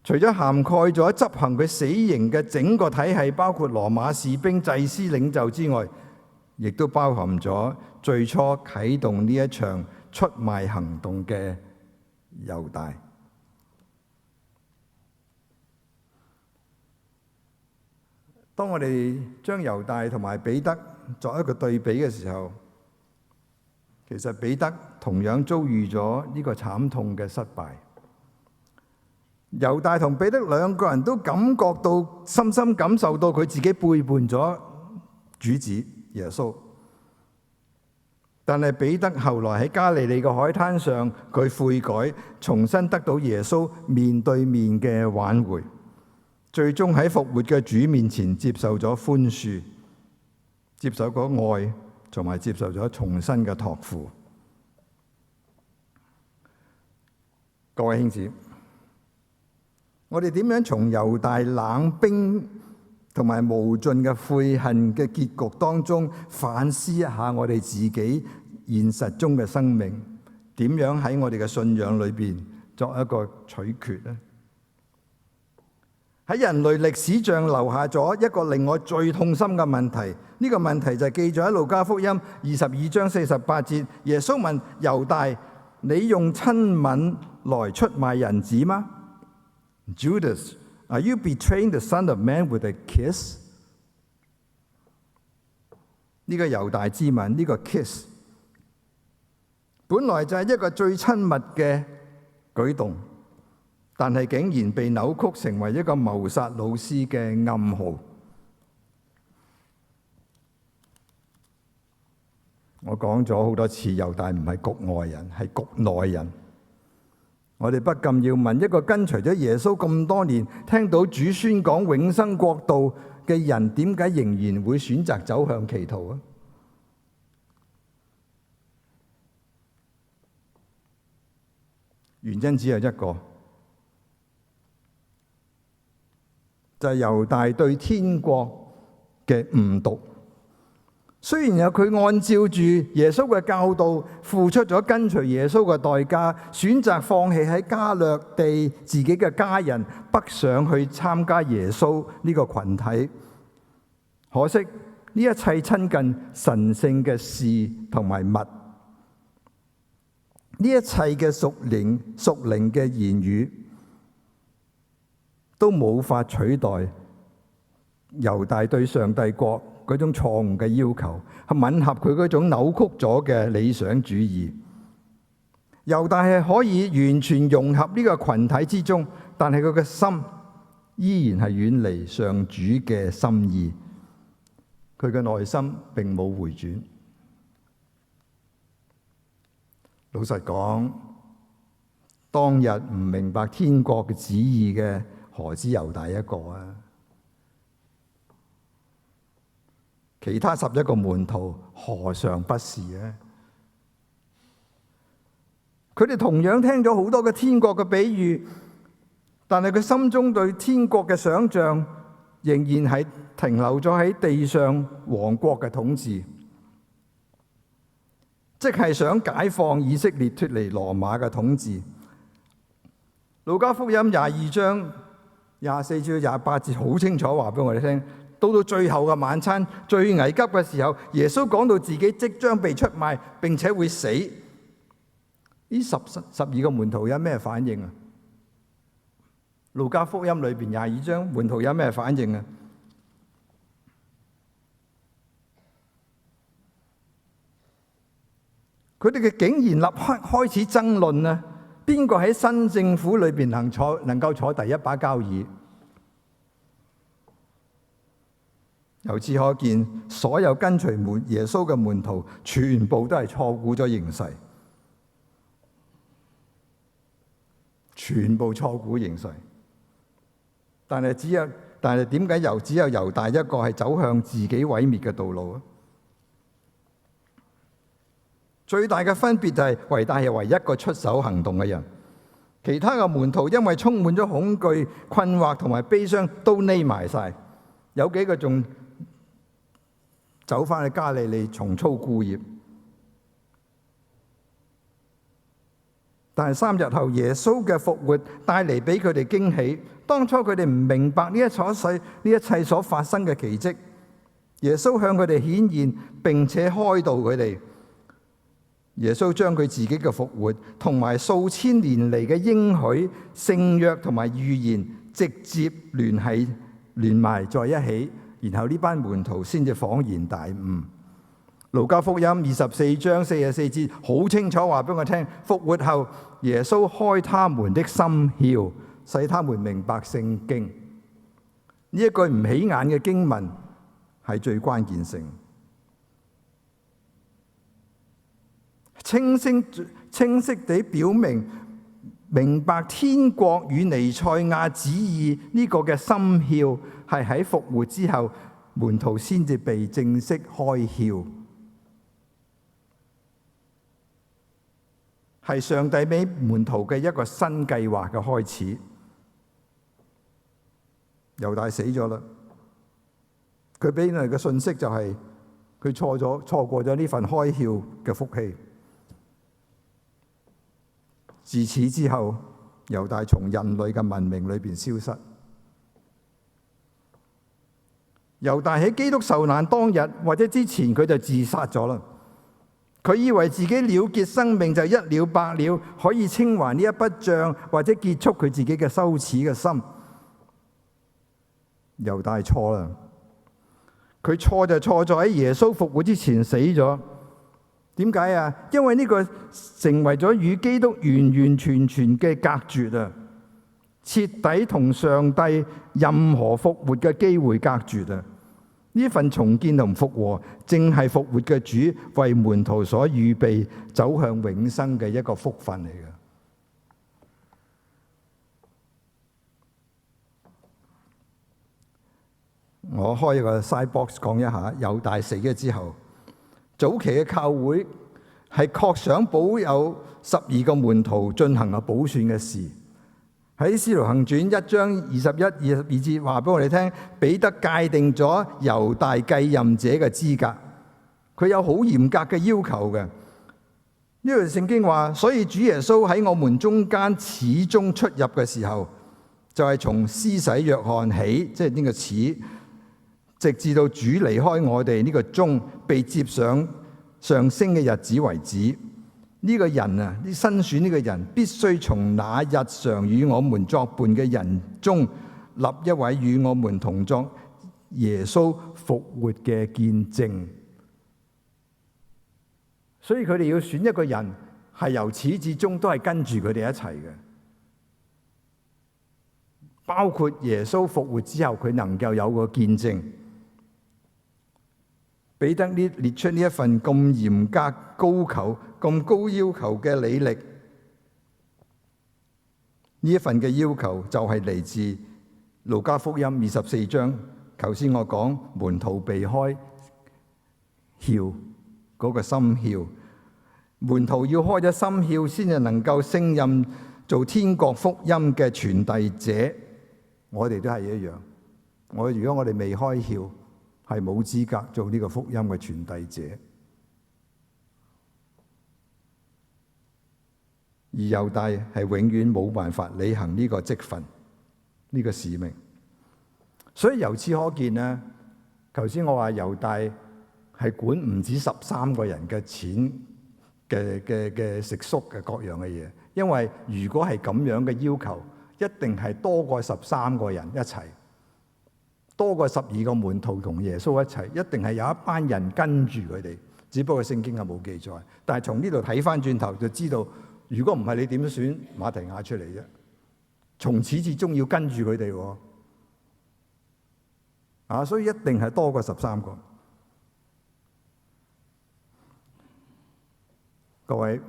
除咗涵蓋咗執行佢死刑嘅整個體系，包括羅馬士兵、祭司領袖之外，亦都包含咗最初啟動呢一場出賣行動嘅猶大。當我哋將猶大同埋彼得作一個對比嘅時候，其實彼得同樣遭遇咗呢個慘痛嘅失敗。猶大同彼得兩個人都深深感受到佢自己背叛咗主子耶穌，但係彼得後來喺加利利嘅海灘上，佢悔改，重新得到耶穌面對面嘅挽回，最終喺復活嘅主面前接受咗寬恕，接受咗愛，同埋接受咗重新嘅託付。各位兄姊，我哋點樣從猶大冷冰同埋無盡嘅悔恨嘅結局當中反思一下我哋自己現實中嘅生命，點樣喺我哋嘅信仰裏邊作一個取決呢？喺人類歷史上留下咗一個令我最痛心嘅問題，呢個問題就係記載喺路加福音22章48節，耶穌問猶大：你用親吻來出賣人子嗎？ Judas, are you betraying the Son of Man with a kiss? 呢個猶大之吻，呢個 kiss， 本來就係一個最親密嘅舉動，但係竟然被扭曲成為一個謀殺老師嘅暗號。我講咗好多次，猶大唔係局外人，係局內人。我哋不禁要問，一個跟隨咗耶穌咁多年，聽到主宣講永生國度嘅人，點解仍然會選擇走向歧途啊？原因只有一個，就係猶大對天國嘅誤讀，雖然有佢按照住耶穌嘅教導，付出咗跟隨耶穌嘅代價，選擇放棄喺加略地自己嘅家人，北上去參加耶穌呢個群體。可惜呢一切親近神聖嘅事同埋物，呢一切嘅屬靈嘅言語，都冇法取代猶大對上帝國嗰種錯誤嘅要求，係吻合佢嗰種扭曲咗嘅理想主義。猶大係可以完全融合呢個群體之中，但係佢嘅心依然係遠離上主嘅心意，佢嘅內心並冇回轉。老實講，當日唔明白天國嘅旨意嘅，何止猶大一個啊？其他11個門徒何嘗不是呢？佢哋同樣聽咗好多嘅天國嘅比喻，但係佢心中對天國嘅想像仍然係停留咗喺地上王國嘅統治，即係想解放以色列脫離羅馬嘅統治。路加福音22章24至28節好清楚話俾我哋聽。到最後嘅晚餐，最危急嘅時候，耶穌講到自己即將被出賣，並且會死。呢12個門徒有咩反應啊？路加福音裏邊22章，門徒有咩反應啊？佢哋嘅竟然立刻開始爭論啊！邊個喺新政府裏邊能夠坐第一把交椅？由此可見，所有跟隨耶穌嘅門徒，全部都係錯估咗形勢，全部錯估形勢。但係點解只有猶大一個係走向自己毀滅嘅道路啊？最大嘅分別就係猶大係唯一一個出手行動嘅人，其他嘅門徒因為充滿咗恐懼、困惑同埋悲傷，都匿埋晒。有幾個仲走返去加利利重操故業，但係3日後耶穌嘅復活帶嚟俾佢哋驚喜。當初佢哋唔明白呢一切所發生嘅奇蹟，耶穌向佢哋顯現，並且開導佢哋。耶穌將佢自己嘅復活同埋數千年嚟嘅應許、聖約同埋預言直接連埋在一起。然後呢班門徒先至恍然大悟。路加福音24章44節好清楚話俾我聽，復活後耶穌開他們的心竅，使他們明白聖經。呢一句唔起眼嘅經文係最關鍵性，清晰地表明白天國與彌賽亞旨意呢個嘅心竅，係喺復活之後，門徒先至被正式開竅，係上帝俾門徒嘅一個新計劃嘅開始。猶大死咗啦，佢俾人嘅信息就係佢錯過咗呢份開竅嘅福氣。自此之後，猶大從人類嘅文明裏邊消失。猶大喺基督受難當日或者之前，佢就自殺咗啦。佢以為自己了結生命就一了百了，可以清還呢一筆帳，或者結束佢自己嘅羞恥嘅心。猶大錯啦，佢錯就錯在喺耶穌復活之前死咗。點解啊？因為呢個成為咗與基督完完全全嘅隔絕啊，徹底同上帝任何復活嘅機會隔絕啊！呢份重建同復和，正係復活嘅主為門徒所預備走向永生嘅一個福分嚟嘅。我開一個 side box 講一下，猶大死咗之後，早期嘅教會係確想保有12個門徒進行補選嘅事。喺《使徒行傳》1章21、22節話俾我哋聽，彼得界定咗猶大繼任者嘅資格。佢有好嚴格嘅要求嘅。呢段聖經話，所以主耶穌喺我們中間始終出入嘅時候，就係從施洗約翰起，即係呢個始，直至到主離開我哋呢個終被接上升嘅日子為止。呢個人啊，呢新選呢個人必須從那日常與我們作伴嘅人中立一位與我們同作耶穌復活嘅見證。所以佢哋要選一個人，係由始至終都係跟住佢哋一齊嘅，包括耶穌復活之後，佢能夠有個見證。彼得列出呢一份咁嚴格、咁高要求嘅履歷，呢一份嘅要求就係嚟自路加福音24章。頭先我講門徒避開竅嗰個心竅，門徒要開咗心竅，先至能夠升任做天國福音嘅傳遞者。我哋都係一樣。如果我哋未開竅，係冇資格做呢個福音嘅傳遞者。而猶大係永遠冇辦法履行呢個職分、呢個使命。所以由此可見咧，頭先我話猶大係管唔止13個人嘅錢嘅食宿嘅各樣嘅嘢，因為如果係咁樣嘅要求，一定係多過13個人一齊。多過12個門徒同耶穌一齊，一定係有一班人跟住佢哋，只不過聖經係冇記載。但係從呢度睇翻轉頭就知道，如果唔係你點選馬提亞出嚟啫？從始至終要跟住佢哋喎，所以一定係多過13個。各位，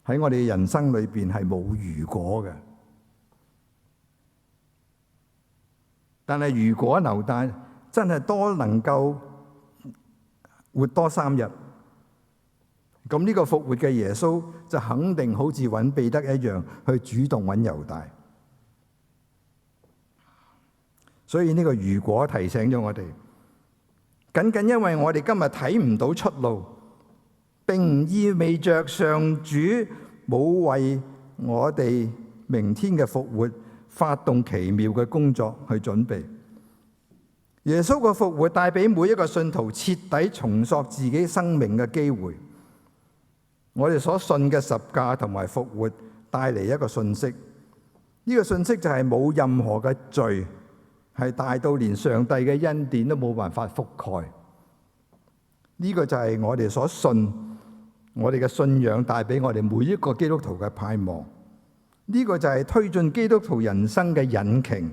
喺我哋人生裏邊係冇如果嘅。但係如果猶大真係多能夠活多3日，咁呢個復活嘅耶穌就肯定好似揾彼得一樣去主動揾猶大。所以呢個如果提醒咗我哋，僅僅因為我哋今日睇唔到出路，並唔意味着上主冇為我哋明天嘅復活發動奇妙嘅工作去準備。耶穌嘅復活帶俾每一個信徒徹底重塑自己生命嘅機會。我哋所信嘅十架同埋復活帶嚟一個信息，呢個信息就係冇任何嘅罪係大到連上帝嘅恩典都冇辦法覆蓋。呢個就係我哋所信，我哋嘅信仰帶俾我哋每一個基督徒嘅盼望。呢個就係推進基督徒人生嘅引擎，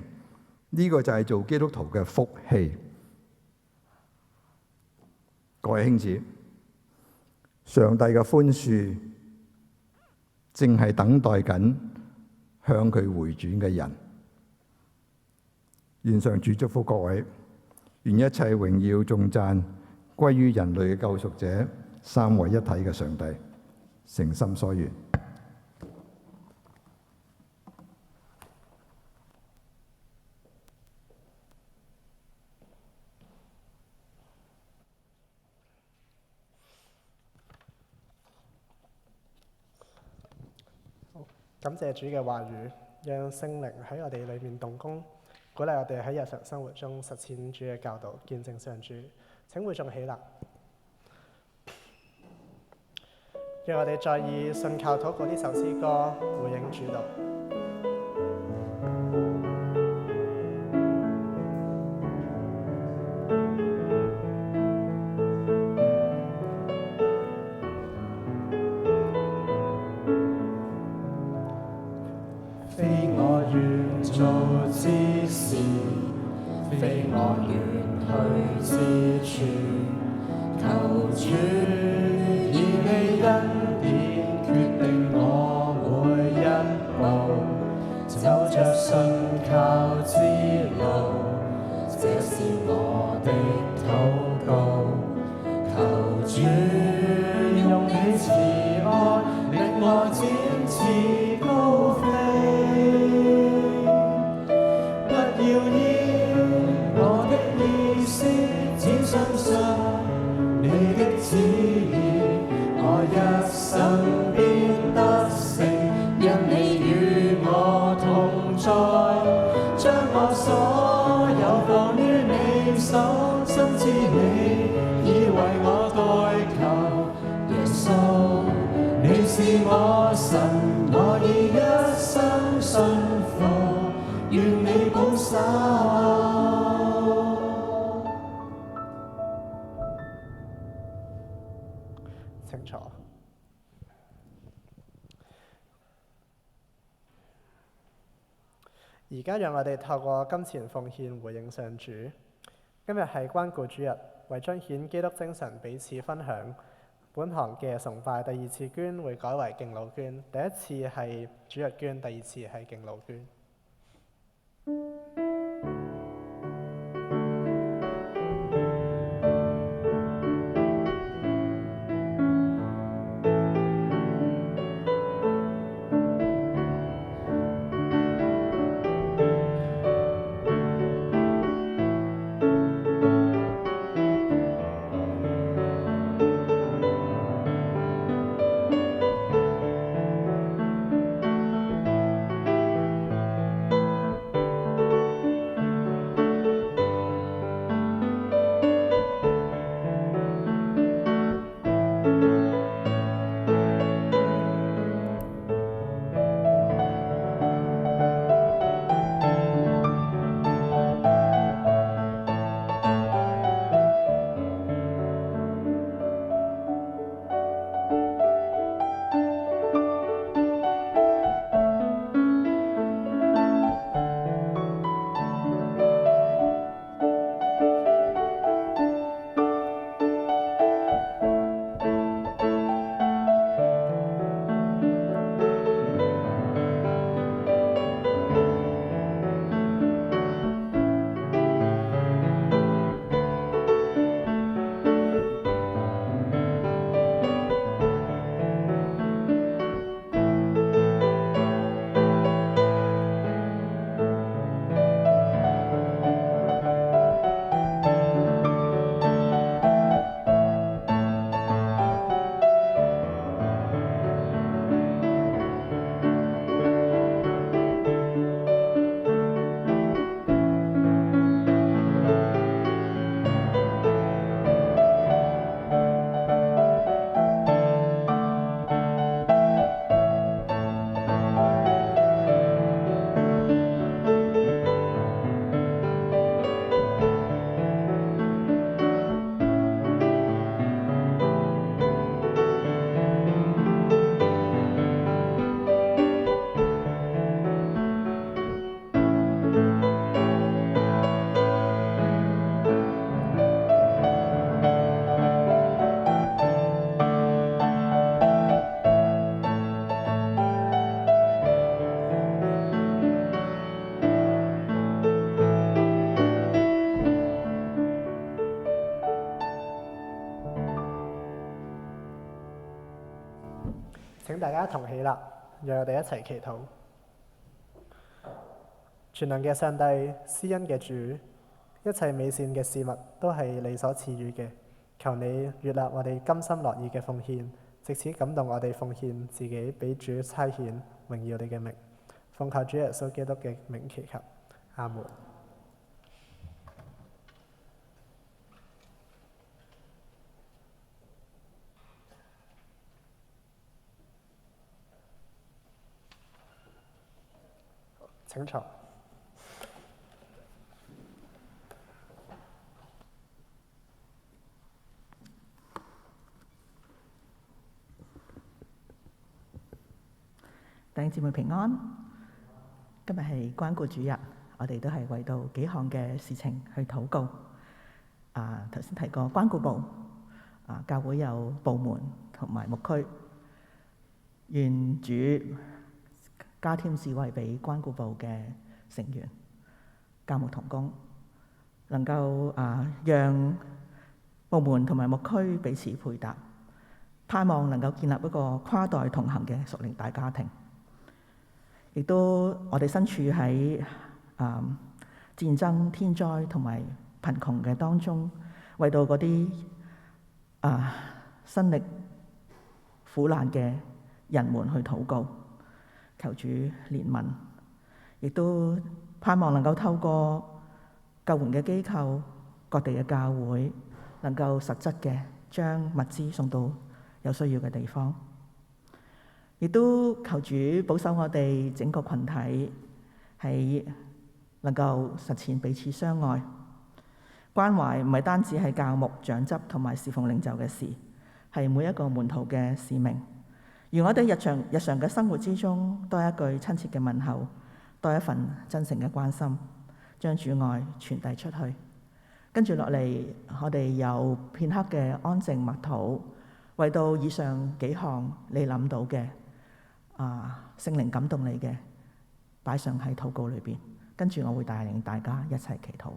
呢個就係做基督徒嘅福氣。各位兄姊，上帝嘅寬恕正係等待緊向佢回轉嘅人。願上主祝福各位，願一切榮耀頌讚歸於人類嘅救贖者，三位一體嘅上帝，誠心所願。感謝主嘅話語，讓聖靈喺我哋裏面動工，鼓勵我哋喺日常生活中實踐主嘅教導，見證上主。請會眾起立，讓我哋再以信靠禱告呢首詩歌回應主道。非我願做之事，非我願去之處，求主以你恩典決定我每一步，走着信靠之路，這是我的禱告。求主用你慈愛令我展翅高飛，不要依我的意思，只相信你你的旨意，我一生必得勝，因你與我同在，將我所有放於你手，深知你已為我代求。耶穌，你是我神，我已一生信服，願你保守。請坐。而家讓我哋透過金錢奉獻回應上主。今日係關顧主日，為彰顯基督精神彼此分享，本堂嘅崇拜第二次捐會改為敬老捐，第一次係主日捐，第二次係敬老捐。請大家同起立，讓我哋一齊祈禱。全能嘅上帝，施恩嘅主，一切美善嘅事物都係你所賜予嘅。求你悅納我哋甘心樂意嘅奉獻，藉此感動我哋奉獻自己俾主差遣，榮耀你嘅名。奉靠主耶穌基督嘅名祈求，阿門。請坐。弟兄姊妹平安。今日係關顧主日，我哋都係為到幾項嘅事情去禱告。頭先提過關顧部，教會有部門同埋牧區，願主加添智慧俾關顧部嘅成員、教牧同工，能夠讓部門同埋牧區彼此配搭，盼望能夠建立一個跨代同行嘅屬靈大家庭。亦都我哋身處喺戰爭、天災同埋貧窮嘅當中，為到嗰啲身歷苦難嘅人們去禱告，求主憐憫，亦都盼望能夠透過救援嘅機構、各地嘅教會，能夠實質嘅將物資送到有需要嘅地方，亦都求主保守我哋整個群體係能夠實踐彼此相愛。關懷唔係單止係教牧長執同埋侍奉領袖嘅事，係每一個門徒嘅使命。而我哋日常嘅生活之中，多一句親切嘅問候，多一份真誠嘅關心，將主愛傳遞出去。跟住落嚟，我哋有片刻嘅安靜默禱，為到以上幾項你諗到嘅聖靈感動你嘅，擺上喺禱告裏邊。跟住我會帶領大家一齊祈禱。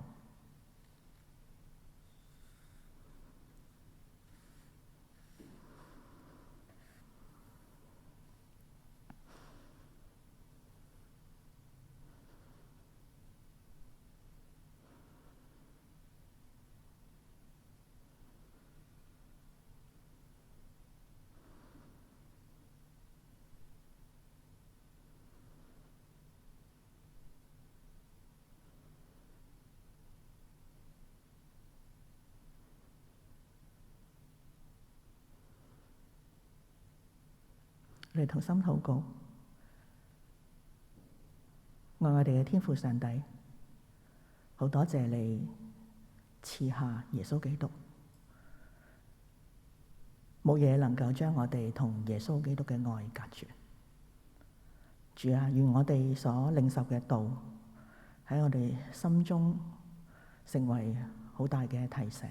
我哋同心禱告，愛我哋嘅天父上帝，好多謝你賜下耶穌基督，冇嘢能夠將我哋同耶穌基督嘅愛隔絕。主啊，願我哋所領受嘅道喺我哋心中成為好大嘅提醒，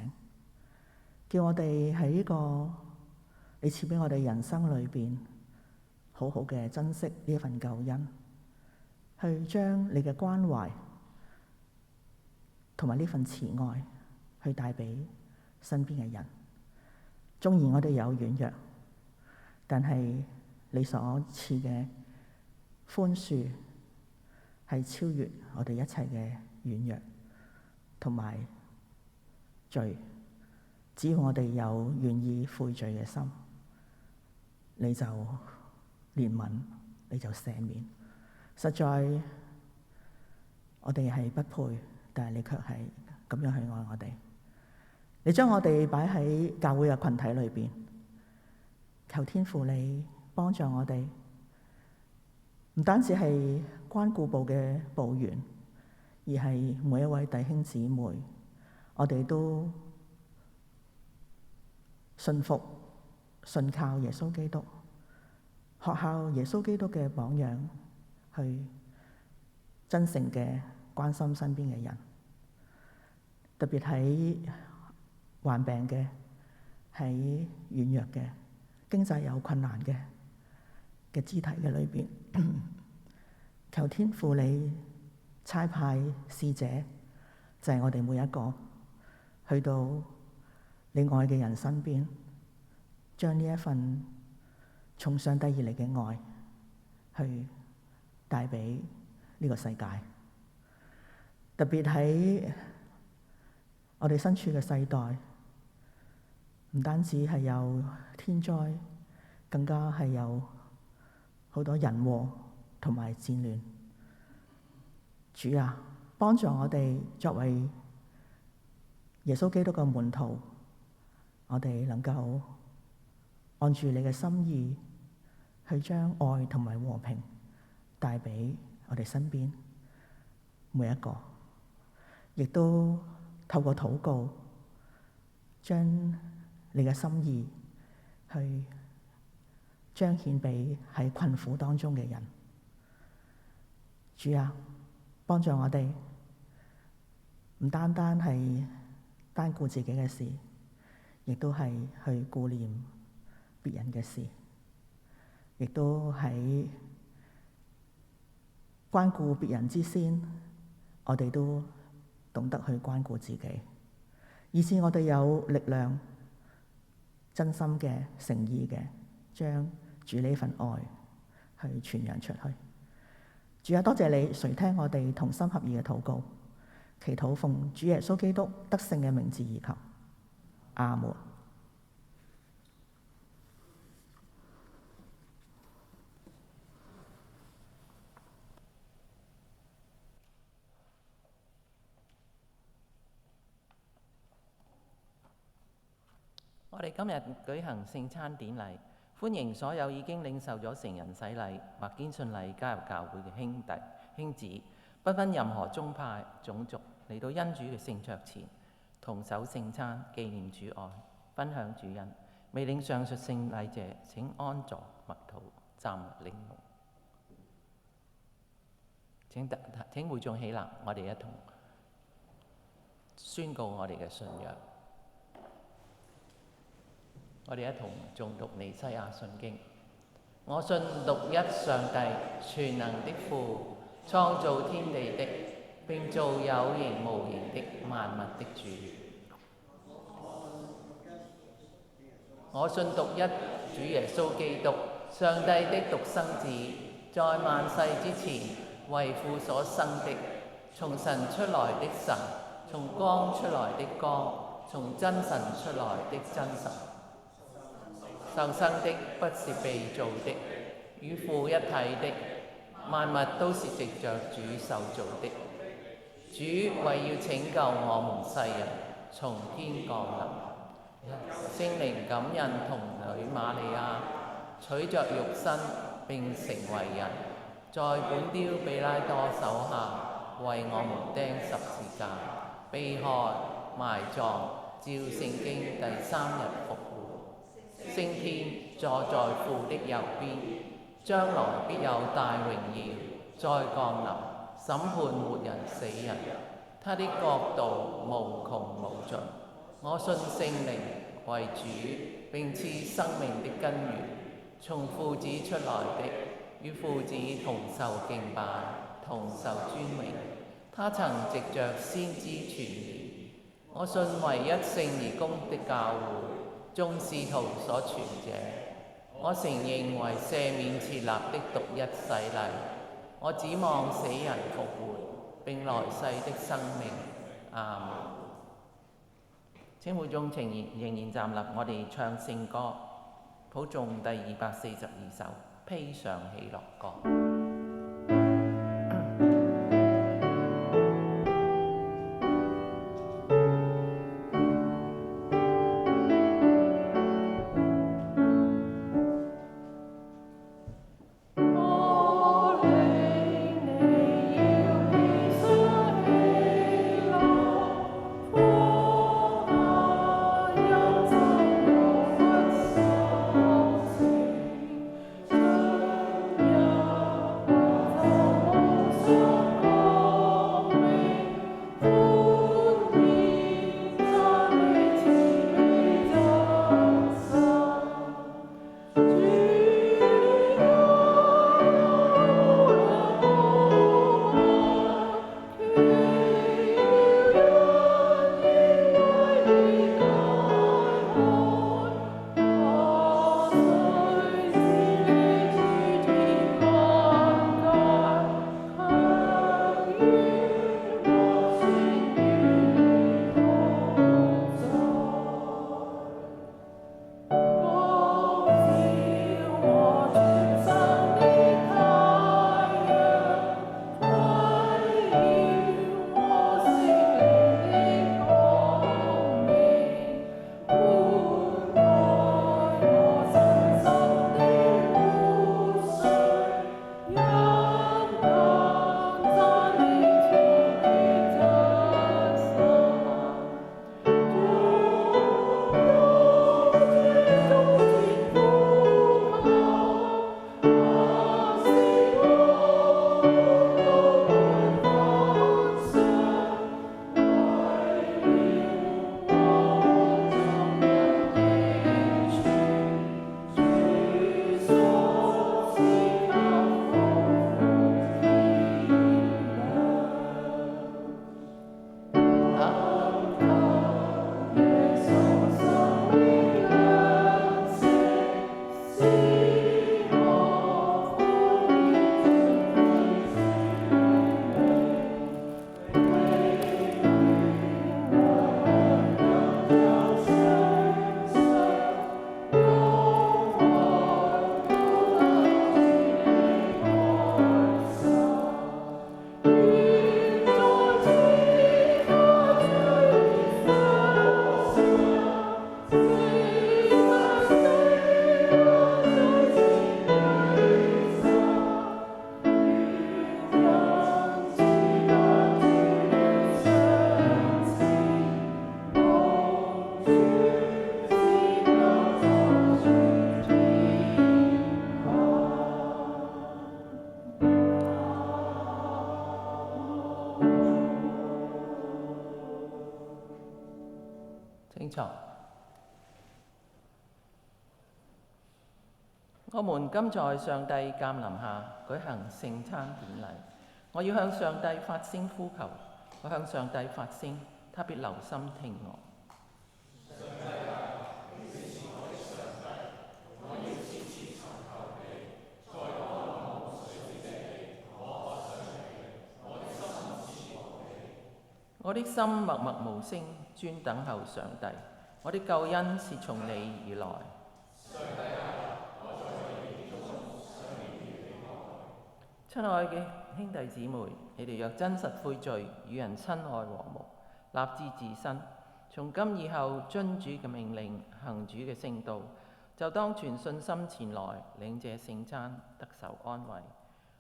叫我哋喺呢個你賜俾我哋人生裏邊，好好嘅珍惜呢一份救恩，去將你嘅關懷同埋呢份慈愛去帶俾身邊嘅人。縱然我哋有軟弱，但係你所賜嘅寬恕係超越我哋一切嘅軟弱同埋罪。只要我哋有願意悔罪嘅心，你就憐憫，你就赦免。實在我哋係不配，但係你卻係咁樣去愛我哋。你將我哋擺喺教會嘅群體裏邊，求天父你幫助我哋，唔單止係關顧部嘅部員，而係每一位弟兄姊妹，我哋都信服、信靠耶穌基督，學效耶穌基督嘅榜樣，去真誠嘅關心身邊嘅人，特別喺患病嘅、喺軟弱嘅、經濟有困難嘅肢體嘅裏邊，求天父你差派使者，就係我哋每一個去到你愛嘅人身邊，將呢一份從上帝而嚟嘅愛去帶俾呢個世界。特別喺我哋身處嘅世代，唔單止係有天災，更加係有好多人禍同埋戰亂。主啊，幫助我哋作為耶穌基督嘅門徒，我哋能夠按住你嘅心意，去將愛同埋和平帶俾我哋身邊每一個，亦都透過禱告，將你嘅心意去彰顯俾喺困苦當中嘅人。主啊，幫助我哋唔單單係單顧自己嘅事，亦都係去顧念別人嘅事，亦都喺關顧別人之先，我哋都懂得去關顧自己，以致我哋有力量、真心嘅、誠意嘅，將主呢份愛去傳揚出去。主啊，多謝你垂聽我哋同心合意嘅禱告，祈禱奉主耶穌基督得勝嘅名字而求，阿門。我哋今日舉行聖餐典禮，歡迎所有已經領受咗成人洗禮或堅信禮加入教會嘅兄弟兄姊，不分任何宗派種族，嚟到恩主嘅聖桌前，同守聖餐，紀念主愛，分享主恩。未領上述聖禮者，請安坐默禱，站立領牧。請會眾起立，我哋一同宣告我哋嘅信仰。我哋一同誦讀尼西亞信經。我信獨一上帝，全能的父，創造天地的，並造有形無形的萬物的主。我信獨一主耶穌基督，上帝的獨生子，在萬世之前，為父所生的，從神出來的神，從光出來的光，從真神出來的真神。受生的不是被造的，與父一體的，萬物都是藉着主受造的。主為要拯救我們世人，從天降臨，聖靈感孕童女瑪利亞，取着肉身並成為人，在本丟彼拉多手下為我們釘十字架，被害埋葬，照聖經第三日復活，升天，坐在父的右邊，將來必有大榮耀再降臨，審判活人死人。他的國度無窮無盡。我信聖靈為主，並賜生命的根源，從父子出來的，與父子同受敬拜，同受尊榮。他曾藉着先知傳言。我信唯一聖而公的教會，眾使徒所傳者，我承認為赦免設立的獨一洗禮。我指望死人復活，並來世的生命。阿們。請會眾仍然站立，我哋唱聖歌，譜頌第242首《披上喜樂歌》。我我們今在上帝監臨下舉行聖餐典禮，我要向上帝發聲呼求，我向上帝發聲，他必留心聽我。我的心默默無聲，專等候上帝。我的救恩是從你而來。親愛嘅兄弟姊妹，你哋若真實悔罪，與人親愛和睦，立志自新，從今以後遵主嘅命令，行主嘅聖道，就當全信心前來領這聖餐，得受安慰。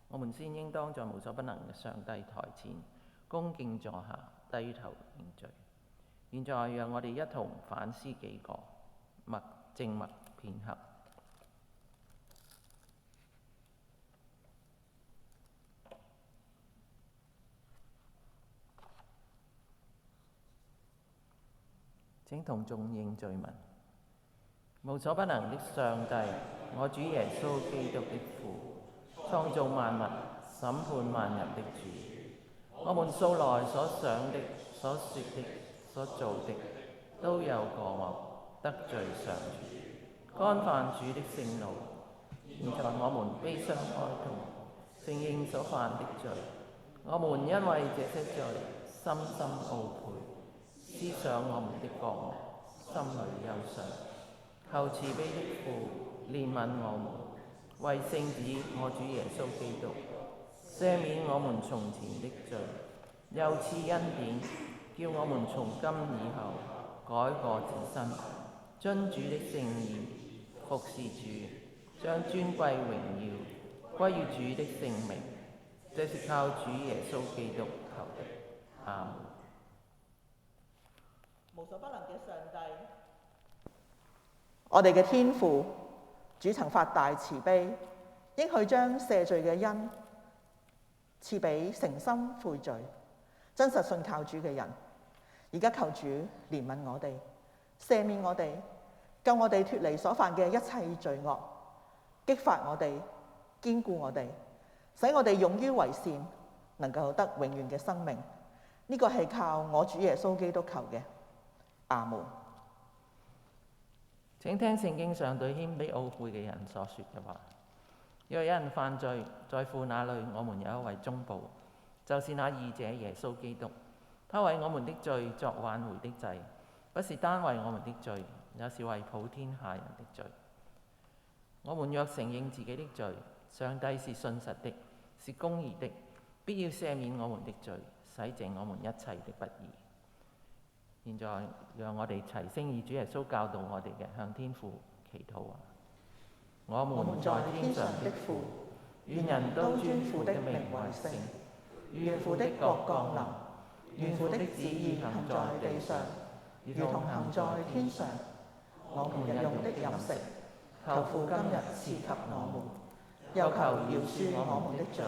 我們先應當在無所不能嘅上帝台前恭敬坐下，低頭認罪。現在讓我哋一同反思己過，靜默片刻。請同眾認罪文。無所不能的上帝，我主耶穌基督的父，創造萬物、審判萬人的主，我們素來所想的、所說的、所做的，都有過惡，得罪上主，干犯主的聖怒。現在我們悲傷哀痛，承認所犯的罪。我們因為這些罪，深深懊悔，思想我們的過惡，心裏憂傷。求慈悲的父憐憫我們，為聖子我主耶穌基督赦免我們從前的罪，又賜恩典，叫我們從今以後改過自新，遵主的聖意，服侍主，將尊貴榮耀歸於主的聖名。這是靠主耶穌基督求的。阿們。無所不能嘅上帝，我哋嘅天父，主曾發大慈悲，應許將赦罪嘅恩賜俾誠心悔罪、真實信靠主嘅人。而家求主憐憫我哋，赦免我哋，救我哋脫離所犯嘅一切罪惡，激發我哋，堅固我哋，使我哋勇於為善，能夠得永遠嘅生命。呢個係靠我主耶穌基督求嘅。阿門。請聽聖經上對謙卑懊悔嘅人所說嘅話。若有人犯罪，在父那裏我們有一位中保，就是那義者耶穌基督。他為我們的罪作挽回的祭，不是單為我們的罪，也是為普天下人的罪。我們若承認自己的罪，上帝是信實的，是公義的，必要赦免我們的罪，洗淨我們一切的不義。現在讓我哋齊聲以主耶穌教導我哋嘅向天父祈禱啊！我們在天上的父，願人都尊父的名為聖，願父的國降臨，願父的旨意行在地上，如同行在天上。我們日用的飲食，求父今日賜給我們，又求饒恕我們的罪，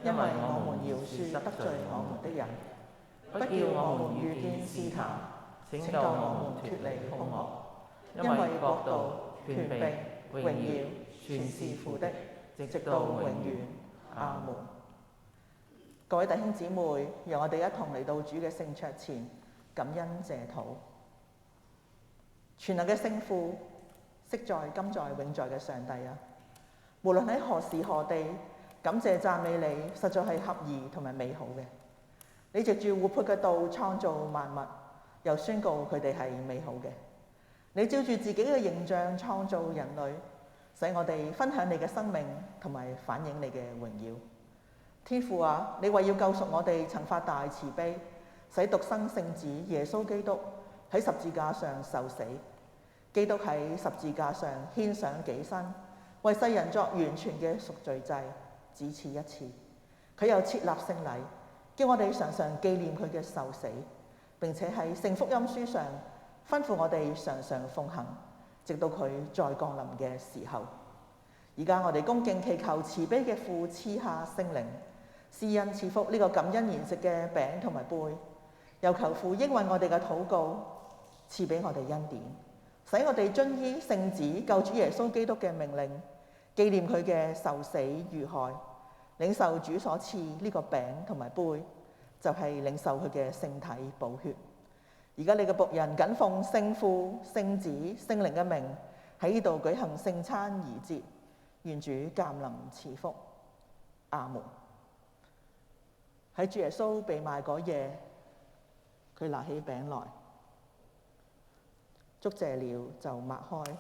因為我們饒恕得罪我們的人。不叫我們遇見試探，拯救我們脫離兇惡。因為國度、權柄、榮耀，全是父的，直到永遠。阿門。各位弟兄姊妹，讓我哋一同嚟到主嘅聖桌前，感恩謝禱。全能嘅聖父，昔在、今在、永在嘅上帝啊！無論喺何時何地，感謝讚美你，實在係合宜同埋美好嘅。你藉住活潑嘅道創造萬物，又宣告佢哋係美好嘅。你照住自己嘅形象創造人類，使我哋分享你嘅生命同埋反映你嘅榮耀。天父啊，你為要救贖我哋，曾發大慈悲，使獨生聖子耶穌基督喺十字架上受死。基督喺十字架上獻上己身，為世人作完全嘅贖罪祭，只此一次。佢又設立聖禮，叫我哋常常紀念佢嘅受死，並且喺聖福音書上吩咐我哋常常奉行，直到佢再降臨嘅時候。而家我哋恭敬祈求慈悲嘅父賜下聖靈，施恩賜福呢個感恩筵席嘅餅同埋杯，又求父應允我哋嘅禱告，賜俾我哋恩典，使我哋遵依聖子救主耶穌基督嘅命令，紀念佢嘅受死遇害，領受主所賜呢個餅同埋杯，就係領受佢嘅聖體寶血。而家你嘅僕人謹奉聖父、聖子、聖靈嘅名喺呢度舉行聖餐儀節，願主駕臨賜福。阿門。喺主耶穌被賣嗰夜，佢拿起餅來，祝謝了就擘開，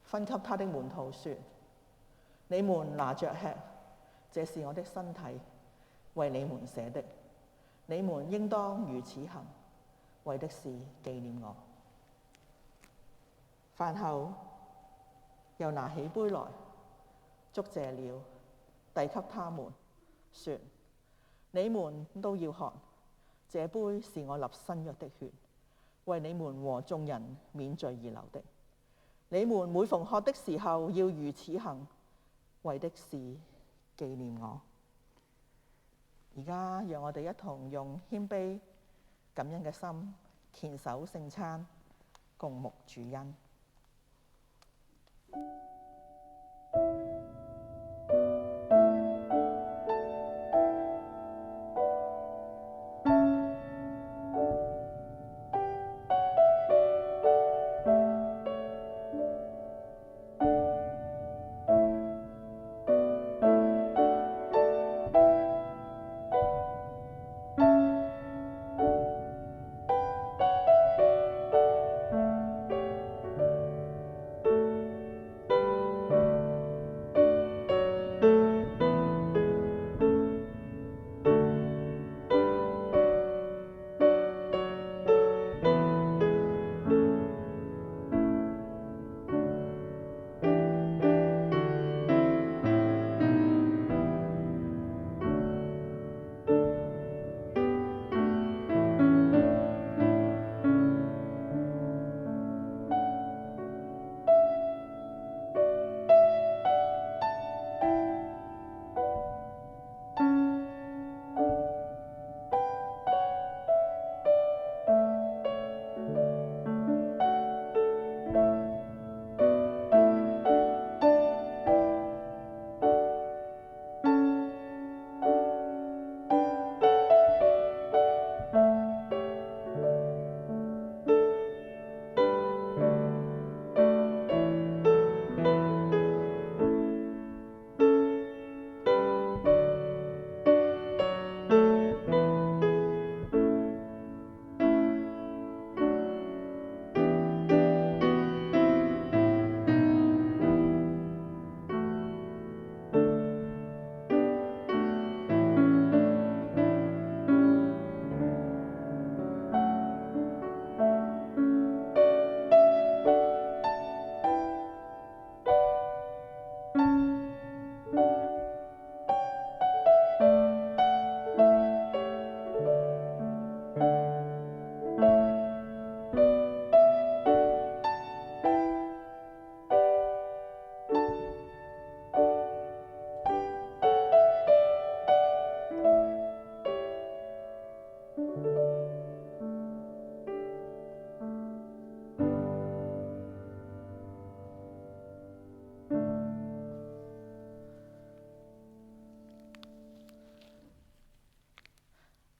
分給他的門徒說：你們拿着吃，這是我的身體，為你們捨的。你們應當如此行，為的是紀念我。飯後又拿起杯來，祝謝了，遞給他們，說：你們都要喝，這杯是我立新約的血，為你們和眾人免罪而流的。你們每逢喝的時候，要如此行，為的是紀念我。而家讓我哋一同用謙卑感恩嘅心，虔守聖餐，共沐主恩。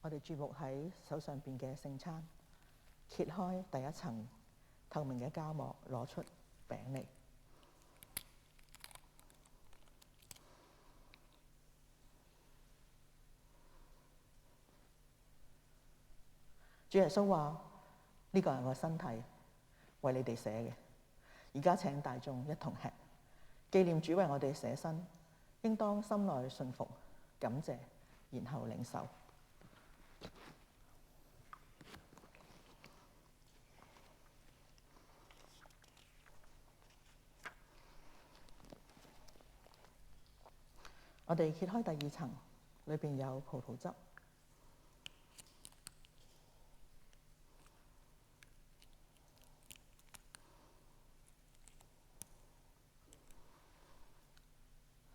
我哋注目喺手上邊嘅聖餐，揭開第一層透明嘅膠膜，攞出餅嚟。主耶穌話：呢個係我身體，為你哋捨嘅。而家請大眾一同吃，紀念主為我哋捨身，應當心內信服、感謝，然後領受。我哋揭開第二層，裏邊有葡萄汁。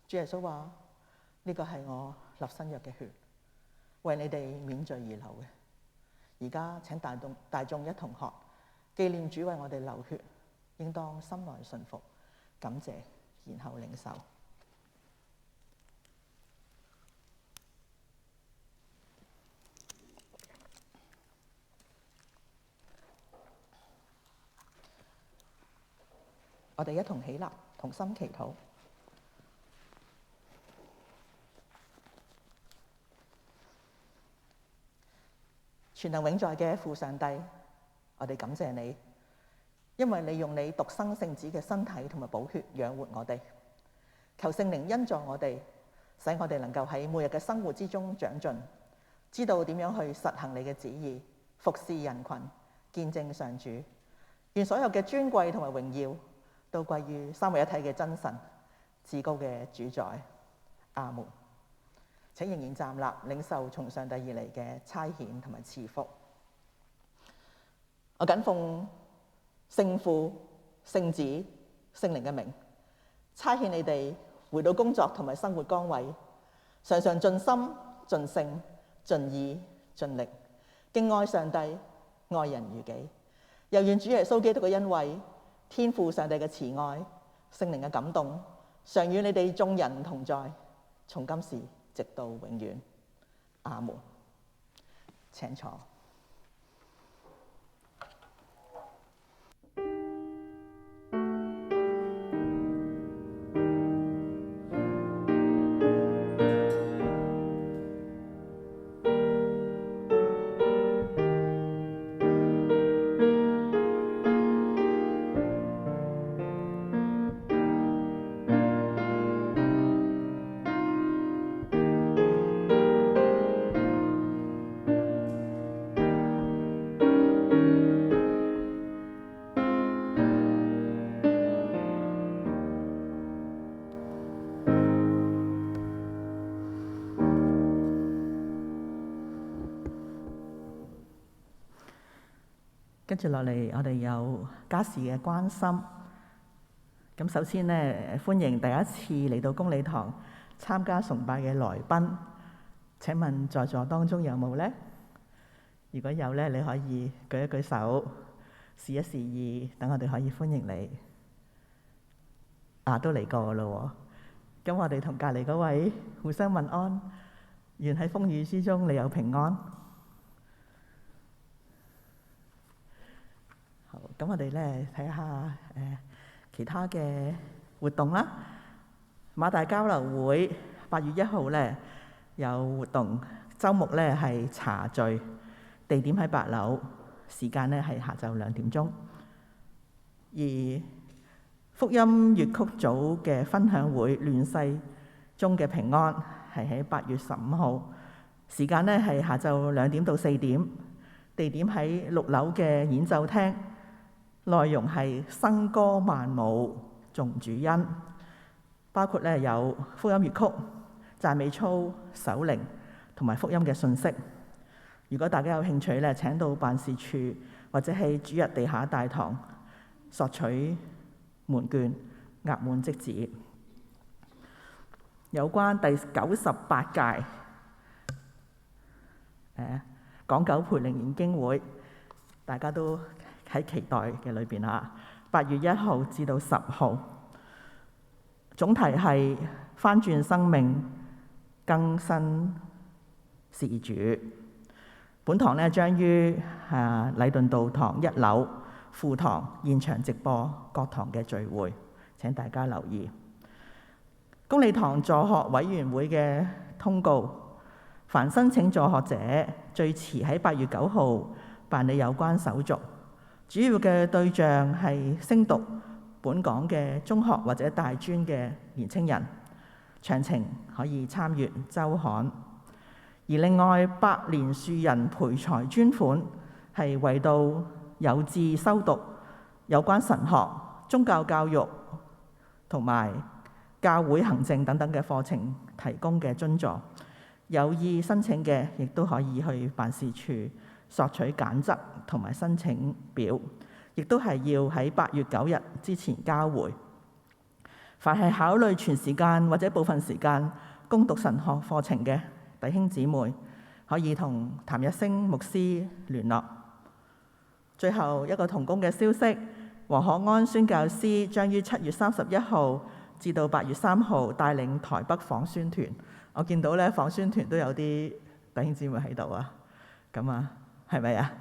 主耶穌話：呢個係我立新約嘅血，為你哋免罪而流嘅。而家請大眾一同喝，紀念主為我哋流血，應當心內信服、感謝，然後領受。我哋一同起立，同心祈禱。全能永在嘅父上帝，我哋感謝你，因為你用你獨生聖子嘅身體同埋寶血養活我哋。求聖靈恩助我哋，使我哋能夠喺每日嘅生活之中長進，知道點樣去實行你嘅旨意，服侍人群，見證上主。願所有嘅尊貴同埋榮耀都歸於三位一體嘅真神，至高嘅主宰。阿門。請仍然站立，領受從上帝而嚟嘅差遣同埋賜福。我謹奉聖父、聖子、聖靈嘅名，差遣你哋回到工作同埋生活崗位，常常盡心、盡性、盡意、盡力，敬愛上帝，愛人如己。又願主耶穌基督嘅恩惠、天父上帝嘅慈愛、聖靈嘅感動，常與你哋眾人同在，從今時直到永遠。阿門。請坐。跟住落嚟，我哋有家事嘅關心。咁首先呢，歡迎第一次嚟到公理堂參加崇拜嘅來賓。請問在座當中有冇呢？如果有呢，你可以舉一舉手，示一示意，等我哋可以歡迎你。都嚟過咯喎。咁我哋同隔離嗰位互相問安，願喺風雨之中你有平安。咁我哋咧睇下其他嘅活動啦。馬大交流會8月1號咧有活動，週末咧係茶聚，地點喺8樓，時間咧係下晝2點鐘。而福音粵曲組嘅分享會亂世中嘅平安係喺8月15號，時間咧係下晝2點到4點，地點喺6樓嘅演奏廳。內容係笙歌萬舞頌主恩，包括咧有福音粵曲、讚美操、守靈同埋福音嘅信息。如果大家有興趣咧，請到辦事處或者係主日地下大堂索取門券，額滿即止。有關第98屆港九培靈研經會，大家都喺期待嘅裏邊嚇。8月1號至到10號，總題係翻轉生命，更新事主。本堂咧將於禮頓道堂1樓副堂現場直播各堂嘅聚會，請大家留意。公理堂助學委員會嘅通告：凡申請助學者，最遲喺8月9號辦理有關手續。主要嘅對象係升讀本港嘅中學或者大專嘅年青人，詳情可以參閱週刊。而另外百年樹人培才專款係為到有志修讀有關神學、宗教教育同埋教會行政等等嘅課程提供嘅津助。有意申請嘅亦都可以去辦事處索取簡則同埋申請表，亦都係要喺8月9日之前交回。凡係考慮全時間或者部分時間攻讀神學課程嘅弟兄姊妹，可以同譚日升牧師聯絡。最後一個同工嘅消息，黃可安宣教師將於7月31號至到8月3號帶領台北訪宣團。我見到咧訪宣團都有啲弟兄姊妹喺度啊，咁啊，係咪啊？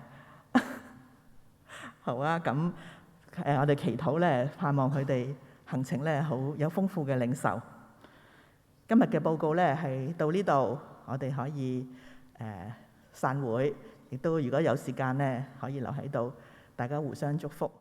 好啊，咁我哋祈禱咧，盼望佢哋行程咧好有豐富嘅領受。今日嘅報告咧係到呢度，我哋可以散會，亦都如果有時間咧可以留喺度，大家互相祝福。